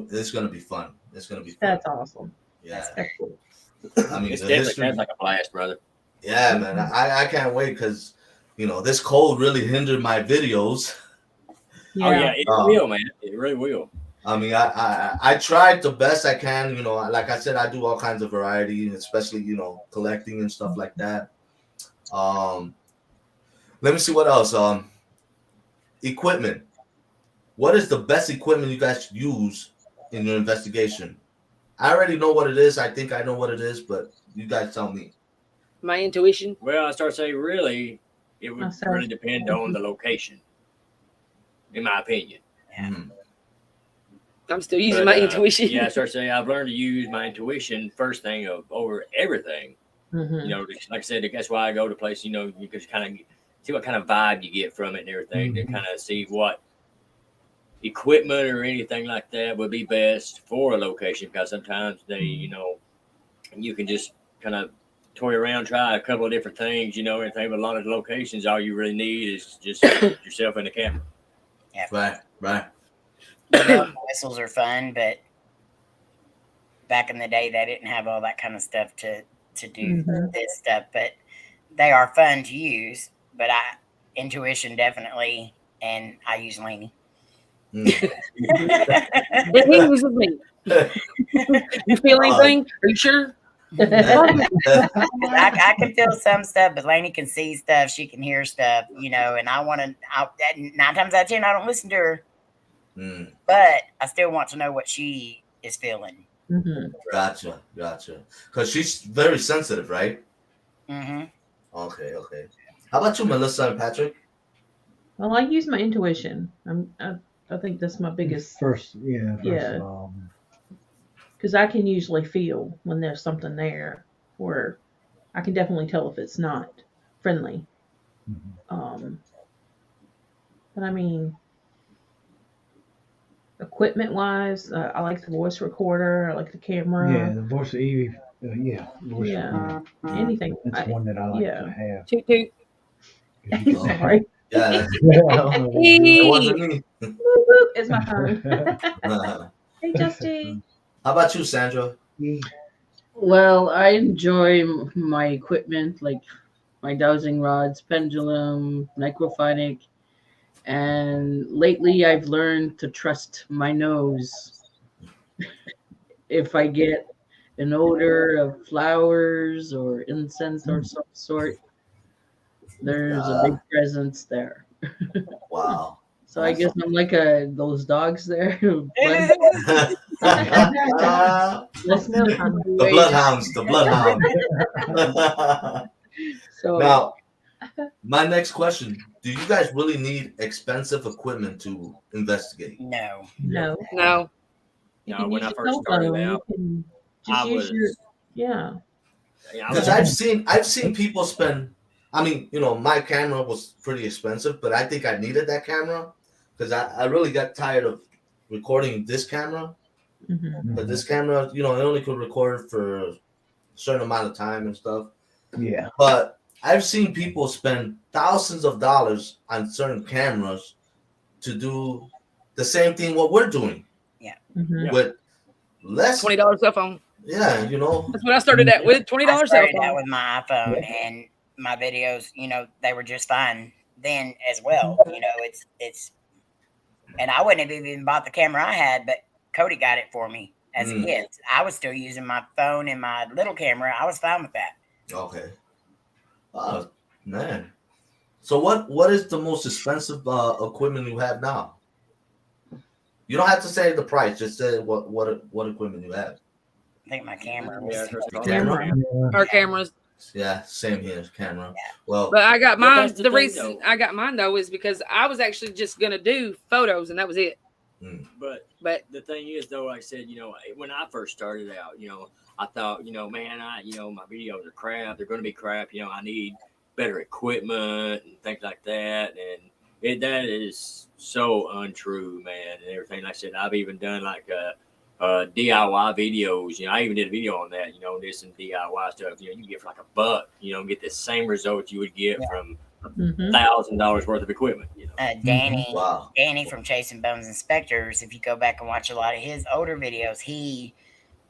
it's gonna be fun. It's gonna be fun. That's awesome. Yeah. That's cool. I mean, It's the definitely history. sounds like a blast, brother. Yeah, man. I can't wait because this cold really hindered my videos. Oh yeah, it will, man. It really will. I mean, I tried the best I can. You know, like I said, I do all kinds of variety, especially collecting and stuff like that. Let me see what else. Equipment. What is the best equipment you guys use in your investigation? I already know what it is. I think I know what it is, but you guys tell me. My intuition. Well, I start saying really, it would really depend on the location, in my opinion. Yeah. Mhm. I'm still using my intuition. Yeah, I start saying I've learned to use my intuition first thing over everything. Mhm. Like I said, that's why I go to places. You can kind of see what kind of vibe you get from it and everything to kind of see what equipment or anything like that would be best for a location, because sometimes they, you can just kind of toy around, try a couple of different things, everything. But a lot of the locations, all you really need is just yourself and the camera. Yeah. Right. Whistles are fun, but back in the day, they didn't have all that kind of stuff to do this stuff. But they are fun to use. But intuition definitely, and I use Laney. It uses me. You feel anything? Are you sure? I can feel some stuff, but Laney can see stuff. She can hear stuff, and I want to. 9 times out of 10, I don't listen to her, but I still want to know what she is feeling. Gotcha. Because she's very sensitive, right? Mm-hmm. Okay. How about you, Melissa and Patrick? Well, I use my intuition. I think that's my biggest first. Because I can usually feel when there's something there, or I can definitely tell if it's not friendly. But I mean, equipment-wise, I like the voice recorder. I like the camera. Yeah, the voice Evie. Voice recorder. Anything. That's one that I like to have. Toot toot. Sorry. Yeah. It wasn't me. Boop, boop, it's my phone. Hey, Justy. How about you, Sandra? Well, I enjoy my equipment, like my dowsing rods, pendulum, microphonic, and lately I've learned to trust my nose. If I get an odor of flowers or incense or some sort, there's a big presence there. Wow. So I guess I'm like those dogs there. The bloodhounds. So now, my next question: do you guys really need expensive equipment to investigate? No. When I first started out, I was because I've seen people spend. I mean, my camera was pretty expensive, but I think I needed that camera because I really got tired of recording this camera. But this camera, it only could record for a certain amount of time and stuff. Yeah. But I've seen people spend thousands of dollars on certain cameras to do the same thing what we're doing. Yeah. With less $20 cell phone. Yeah, That's what I started at with $20 cell started phone. out with my iPhone and my videos, they were just fine then as well. It's and I wouldn't have even bought the camera I had, but Cody got it for me as a gift. I was still using my phone and my little camera. I was fine with that. Okay. Oh, man. So what is the most expensive equipment you have now? You don't have to say the price. Just say what equipment you have. I think my camera was Our cameras. Yeah, same here, camera. Yeah. Well, But I got mine. The thing, reason I got mine though is because I was actually just gonna do photos and that was it. But the thing is, though, like I said, when I first started out, I thought, man, my videos are crap. They're going to be crap. I need better equipment and things like that. And that is so untrue, man. And everything. Like I said, I've even done like DIY videos. I even did a video on that. Did some DIY stuff. You can get for like $1. Get the same result you would get from $1,000 worth of equipment. Danny from Chasing Bones Inspectors, if you go back and watch a lot of his older videos, he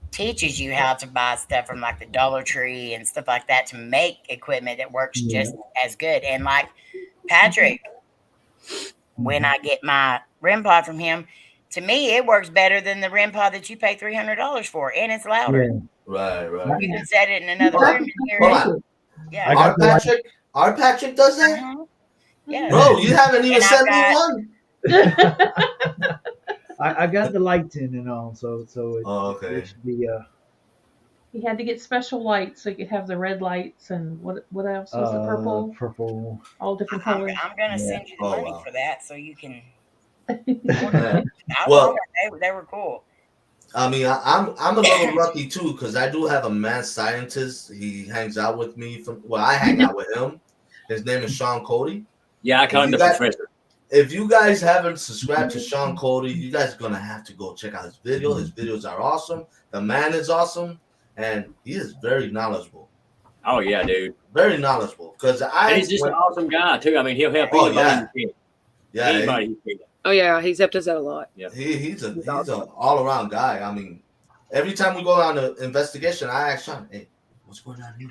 teaches you how to buy stuff from like the Dollar Tree and stuff like that to make equipment that works just as good. And like Patrick, when I get my REM pod from him. To me, it works better than the REM pod that you pay $300 for, and it's louder. Yeah. Right. You can set it in another Hold on. room and hear Hold it. on. Yeah. Our Patrick does that? Yeah. Bro, you haven't even And sent me one. I got the lights in and all, so it okay. It should be He had to get special lights so he could have the red lights and what else was it? Purple, purple, all different colors. I'm gonna send you the money wow. for that so you can. Well, they were cool. I mean, I'm a little lucky too because I do have a mad scientist. He hangs out with me. I hang out with him. His name is Sean Cody. Yeah, I call him the professor. If you guys haven't subscribed to Sean Cody, you guys are gonna have to go check out his video. His videos are awesome. The man is awesome, and he is very knowledgeable. Oh yeah, dude. Very knowledgeable. Because he's just an awesome guy too. I mean, he'll help anybody. Yeah. Anybody. Oh yeah, he's helped us out a lot. Yeah. He's an all around guy. I mean, every time we go on an investigation, I ask Sean, "Hey, what's going on here?"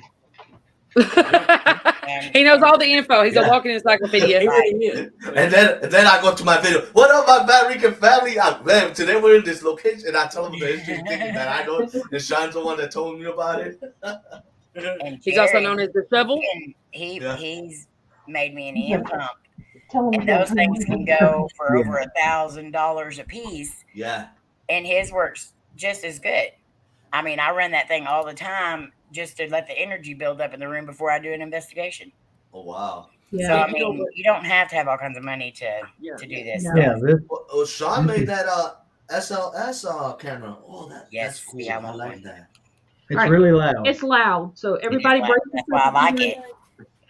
He knows all the info. He's a walking encyclopedia. And then I go to my video. What up, my Batrican family? Man, today we're in this location, and I tell them the history, thinking that I know. And Sean's the one that told me about it. And he's also known as the shovel. He's made me an EM pump, and those things can go for over $1,000 a piece. Yeah. And his works just as good. I mean, I run that thing all the time just to let the energy build up in the room before I do an investigation. Oh wow! Yeah. So I mean, you don't have to have all kinds of money to do this. Yeah. Well, Sean made that SLS camera. Oh, that's cool. Yeah, I like that. It's really loud. It's loud, so everybody brace yourself. That's why I like it.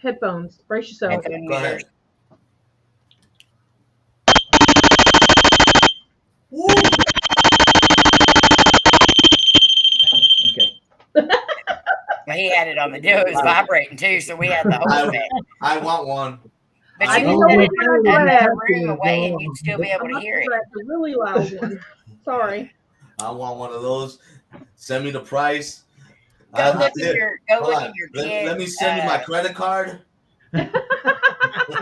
Headphones, brace yourself. Go ahead. Woo! Okay. Well, he had it on the deal. It was vibrating too, so we had the whole thing. I want one. But I you know can it put it in is that room away, and you'd still be able to hear it. That's a really loud one. Sorry. I want one of those. Send me the price. Go look at your kid. Let me send you my credit card.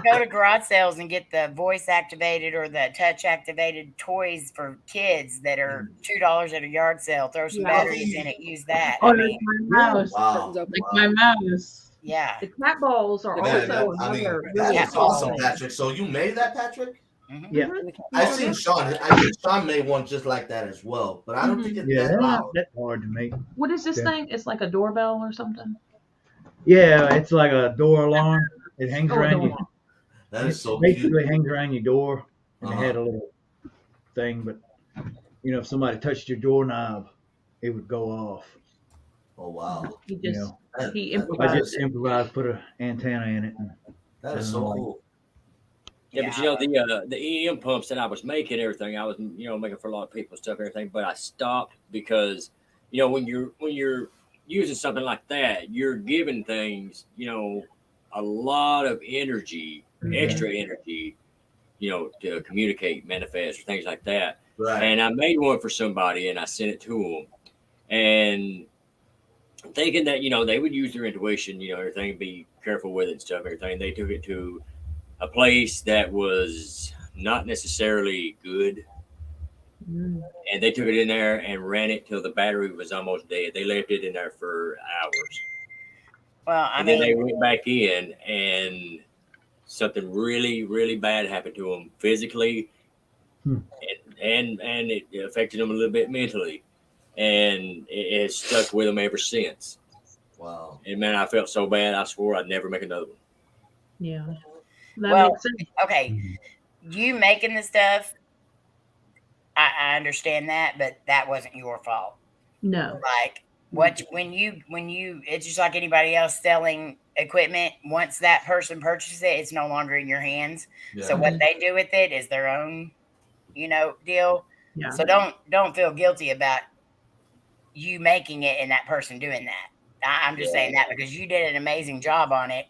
Go to garage sales and get the voice activated or the touch activated toys for kids that are $2 at a yard sale. Throw some batteries in it. Use that. Oh, like my mouse. Wow. Like my mouse. Yeah. The cat balls are also another really that's awesome, Patrick. So you made that, Patrick? Mm-hmm. Yeah. I seen Sean. I think Sean made one just like that as well, but I don't think it's that loud. That's hard to make. What is this thing? It's like a doorbell or something? Yeah, it's like a door alarm. It hangs around you. That is so basically hangs around your door, and it had a little thing. But if somebody touched your doorknob, it would go off. Oh wow! He just he improvised. I just improvised, put an antenna in it. That is so cool. Yeah, but the EM pumps that I was making, everything I was making for a lot of people, stuff, everything. But I stopped because when you're using something like that, you're giving things a lot of energy, extra energy, to communicate, manifest, or things like that. Right. And I made one for somebody, and I sent it to them, and thinking that they would use their intuition, everything, be careful with it and stuff, everything. They took it to a place that was not necessarily good. And they took it in there and ran it till the battery was almost dead. They left it in there for hours. Well, then they went back in, and something really, really bad happened to them physically, and it affected them a little bit mentally, and it has stuck with them ever since. Wow! And man, I felt so bad. I swore I'd never make another one. Yeah. Okay, you making the stuff, I understand that, but that wasn't your fault. No. Like when you it's just like anybody else selling equipment. Once that person purchases it, it's no longer in your hands. Yeah. So what they do with it is their own, deal. Yeah. So don't feel guilty about you making it and that person doing that. I'm just saying that because you did an amazing job on it.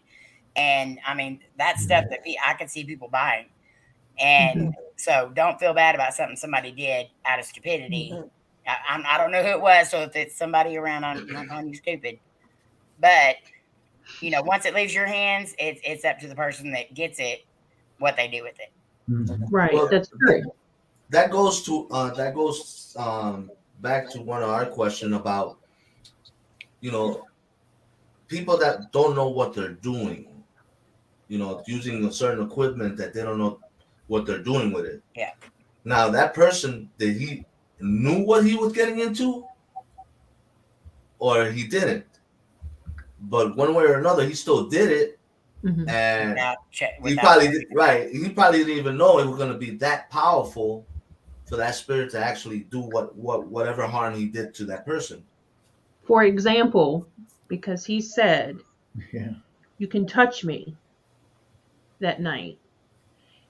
And I mean, that's stuff that I could see people buying. And so don't feel bad about something somebody did out of stupidity. I don't know who it was. So if it's somebody around, I'm not calling you stupid. But, once it leaves your hands, it's up to the person that gets it, what they do with it. Right. That's true. that goes back to one of our question about, you know, people that don't know what they're doing, you know, using a certain equipment that they don't know what they're doing with it. Yeah. Now that person, did he knew what he was getting into, or he didn't? But one way or another, he still did it, Mhm. and he Without probably did, right. He probably didn't even know it was going to be that powerful for that spirit to actually do whatever harm he did to that person. For example, because he said, Yeah. "You can touch me," that night.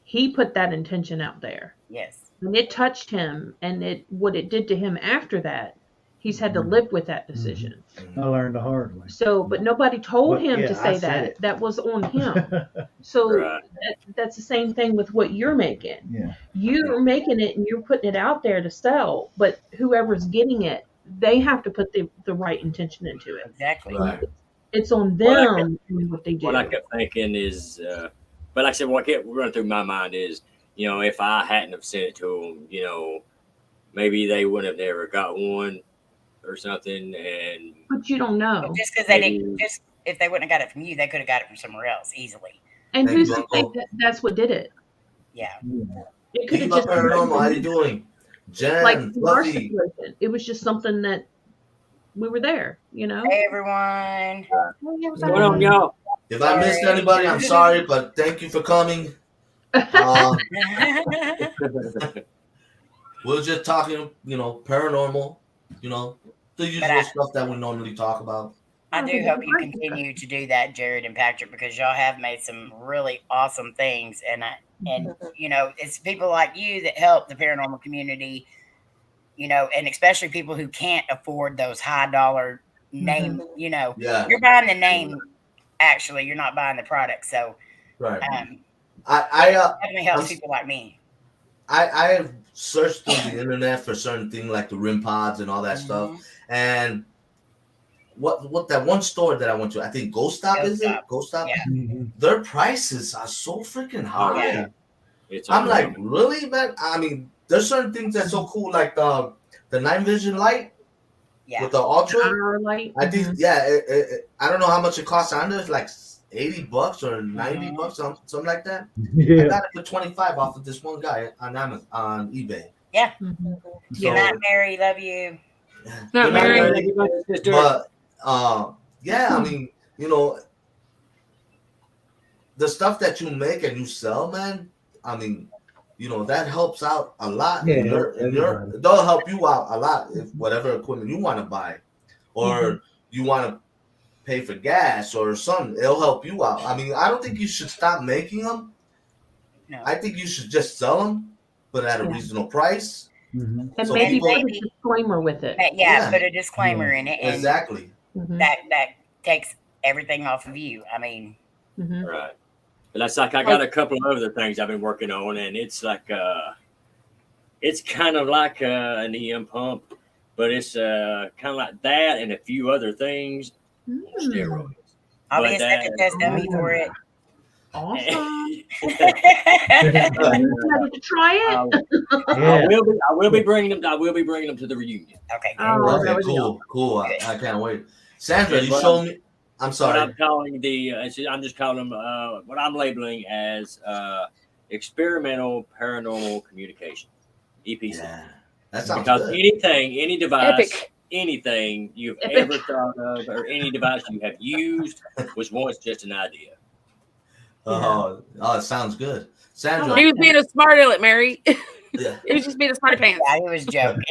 He put that intention out there. Yes. And it touched him, and what it did to him after that, he's had to live with that decision. I learned the hard way. So, but nobody told But, him yeah, to I say said that. it. That was on him. So Right. that's the same thing with what you're making. Yeah. You're making it and you're putting it out there to sell, but whoever's getting it, they have to put the right intention into it. Exactly. Right. It's on Well, them and what they do. What I kept thinking is, but like I said, what kept running through my mind is, you know, if I hadn't have sent it to them, you know, maybe they would have never got one or something. And But you don't know. But just because they didn't, just if they wouldn't have got it from you, they could have got it from somewhere else easily. And Thank who's you, to think Uncle. that's what did it? Yeah. It could have Keep up just paranormal. How you doing, Jen? like in our Fluffy. situation. It was just something that we were there, you know. Hey everyone. what's going on, y'all? If I missed Sorry. anybody, I'm sorry, but thank you for coming. Um, we're just talking, you know, paranormal, you know, the usual stuff that we normally talk about. I do hope you continue to do that, Jared and Patrick, because y'all have made some really awesome things, and you know, it's people like you that help the paranormal community, you know, and especially people who can't afford those high dollar name. You know, Yeah. you're buying the name. Actually, you're not buying the product, so Right. I definitely helps people like me. I have searched through the internet for certain things like the RIM pods and all that stuff, and what that one store that I went to, I think Ghost Stop, is it? Ghost Stop? Yeah. Their prices are so freaking high. Yeah. It's I'm like, unreal. really, man? I mean, there's certain things that's so cool, like the night vision light with the ultra. Our light. I think, yeah, I don't know how much it costs under. It's like $80 or $90, something like that. I Yeah. got it for 25 off of this one guy on Amazon, on eBay. Yeah. Mhm. Good night, Mary. Love you. Not Good night, Mary. Mary. Sister. But yeah, I mean, you know, the stuff that you make and you sell, man, I mean, you know, that helps out a lot. Yeah, They'll help you out a lot if whatever equipment you want to buy, or you want to pay for gas or something, it'll help you out. I mean, I don't think you should stop making them. No. I think you should just sell them, but at a reasonable price. Mm-hmm. And So maybe people- put a disclaimer with it. Yeah, put a disclaimer in it, and Exactly. Mhm. that takes everything off of you. I mean, Mhm. Right. But that's like I got a couple of other things I've been working on, and it's like it's kind of like an EM pump, but it's kind of like that and a few other things on steroids. I'll be But a second test dummy for it. Awesome. Okay. Ready to try it? I will be bringing them. I will be bringing them to the reunion. Good. Oh, that Okay, would be cool. I can't wait. Sandra, you But showed me. I'm What sorry. I'm calling I'm just calling them what I'm labeling as experimental paranormal communication, EPC. Yeah, that sounds Because good. any device, Epic. anything you've Epic. ever thought of, or any device you have used was once just an idea. Oh, it sounds good. Sandra. He was being a smart aleck, Mary. Yeah. He was just being a smarty pants. Yeah, he was joking.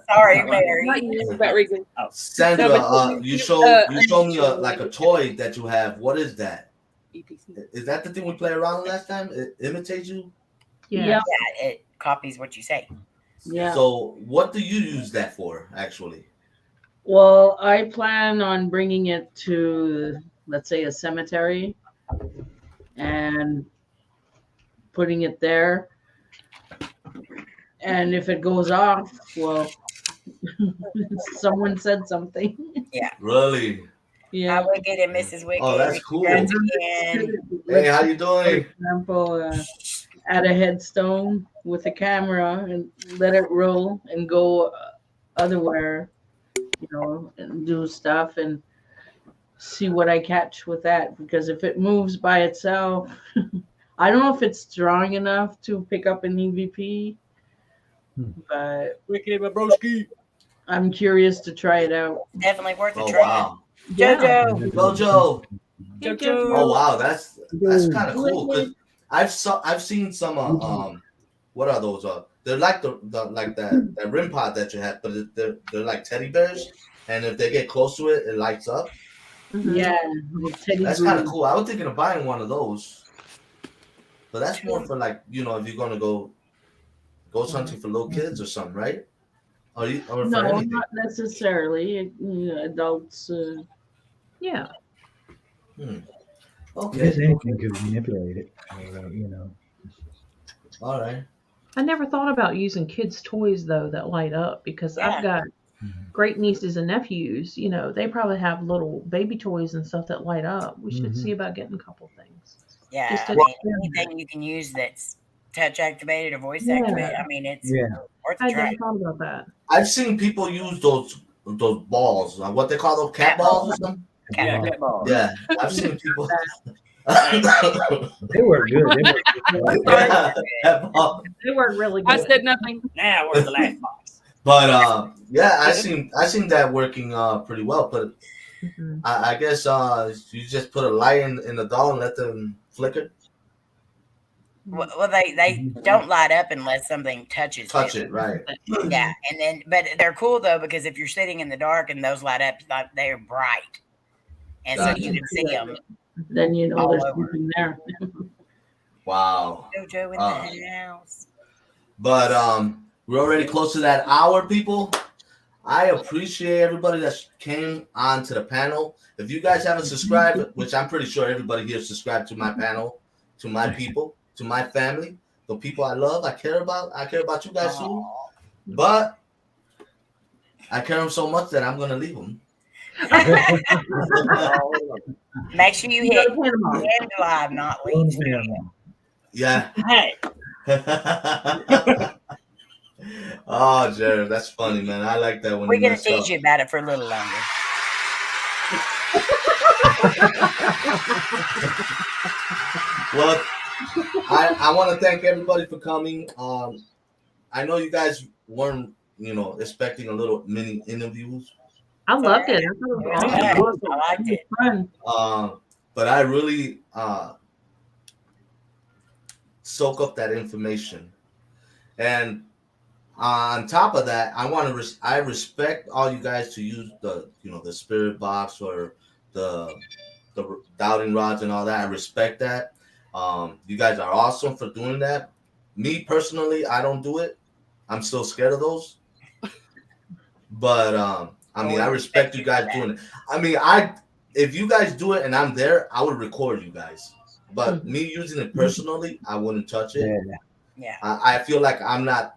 Sorry, Mary. Not you, for that reason. Sandra, No, but you showed me like a toy that you have. What is that? EPC. Is that the thing we played around with last time? It imitates you. Yeah. Yeah, it copies what you say. Yeah. So what do you use that for, actually? Well, I plan on bringing it to, let's say, a cemetery and putting it there. And if it goes off, well, someone said something. Really? Hi, Yeah. Wicked and Mrs. Wicked. Oh, that's cool. Congrats again. Hey, how you For doing? example, at a headstone with a camera and let it roll and go otherwhere, and do stuff and see what I catch with that. Because if it moves by itself, I don't know if it's strong enough to pick up an EVP, but Wicked my broski. I'm curious to try it out. Definitely worth a Oh try. wow, Jojo. Jojo. Jojo. Oh wow, that's kind of cool. Cause I've seen some what are those? They're like the like that rim pod that you have, but they're like teddy bears, and if they get close to it, it lights up. Yeah, That's kind of cool. I was thinking of buying one of those, but that's more for like if you're gonna go hunting for little kids or something, right? Or for No, anything? not necessarily. Adults. Yeah. Okay. Because anything could manipulate it. All right. I never thought about using kids' toys though that light up because Yeah. I've got great nieces and nephews. They probably have little baby toys and stuff that light up. We should see about getting a couple things. Yeah, Just I to mean, experiment. anything you can use that's touch activated or voice Yeah. activated. I mean, it's worth I a try. never thought about that. I've seen people use those balls, what they call those cat balls or something. Yeah, cat ball. Yeah, I've seen people. They work good. Yeah, cat ball. They work really good. I said nothing. Now where's the last box? But yeah, I seen that working pretty well. But I guess you just put a light in the doll and let them flicker. Well, they don't light up unless something touches Touch it, right? Yeah, but they're cool though because if you're sitting in the dark and those light up, they're bright, and so you can see them. Then there's over. something there. Wow. Jojo in the house. But we're already close to that hour, people. I appreciate everybody that came on to the panel. If you guys haven't subscribed, which I'm pretty sure everybody here subscribed to my panel, to my people, to my family, the people I love, I care about you guys too. But I care them so much that I'm gonna leave them. Make sure you hit end live, not leave. Yeah. Hey. Oh, Jared, that's funny, man. I like that when We're you gonna mess tease up. you about it for a little longer. Well, I want to thank everybody for coming. I know you guys weren't, expecting a little mini interviews. I loved it. I thought it was awesome. I liked it. Fun. But I really soak up that information, and on top of that, I respect all you guys to use the spirit box or the doubting rods and all that. I respect that. You guys are awesome for doing that. Me personally, I don't do it. I'm still scared of those. But I respect you guys doing it. I mean, if you guys do it and I'm there, I would record you guys. But me using it personally, I wouldn't touch it. Yeah. I feel like I'm not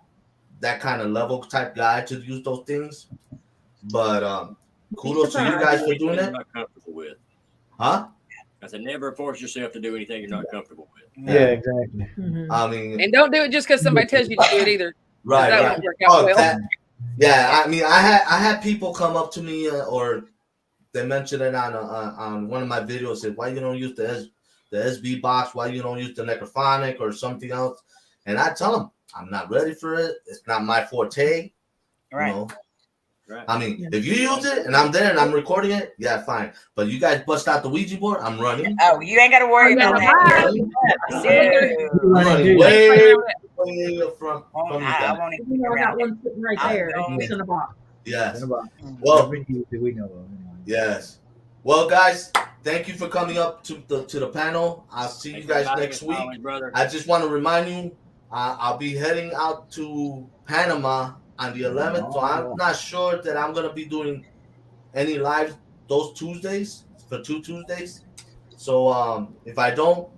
that kind of level type guy to use those things. But kudos to you guys for doing it. You're not comfortable with. Huh? I said, never force yourself to do anything you're not comfortable with. Yeah, exactly. I mean, And don't do it just because somebody tells you to do it either. right. That Right. won't work out well. Yeah, I mean, I had people come up to me or they mentioned it on one of my videos. Said, why you don't use the SB box? Why you don't use the necrophonic or something else? And I tell them I'm not ready for it. It's not my forte. Right. Right. I mean, if you use it and I'm there and I'm recording it, yeah, fine. But you guys bust out the Ouija board, I'm running. Oh, you ain't got to worry about that. I'm running way from you I guys. won't even You be know, around that it. one sitting right I there. don't- It's in a box. Yes. Well, Well, we know of. yes. Well, guys, thank you for coming up to the panel. I'll see you guys next week. Brother. I just want to remind you, I'll be heading out to Panama on the 11th, so I'm not sure that I'm gonna be doing any live those Tuesdays for 2 Tuesdays. So if I don't,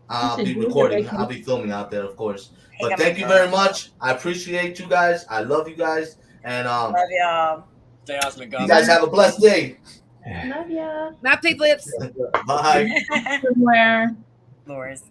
I'll be recording. I'll be filming out there, of course. But thank you very much. I appreciate you guys. I love you guys, and Love y'all. Stay awesome, you guys have a blessed day. Love ya. Not teeth lips. Bye. Somewhere. Laura's.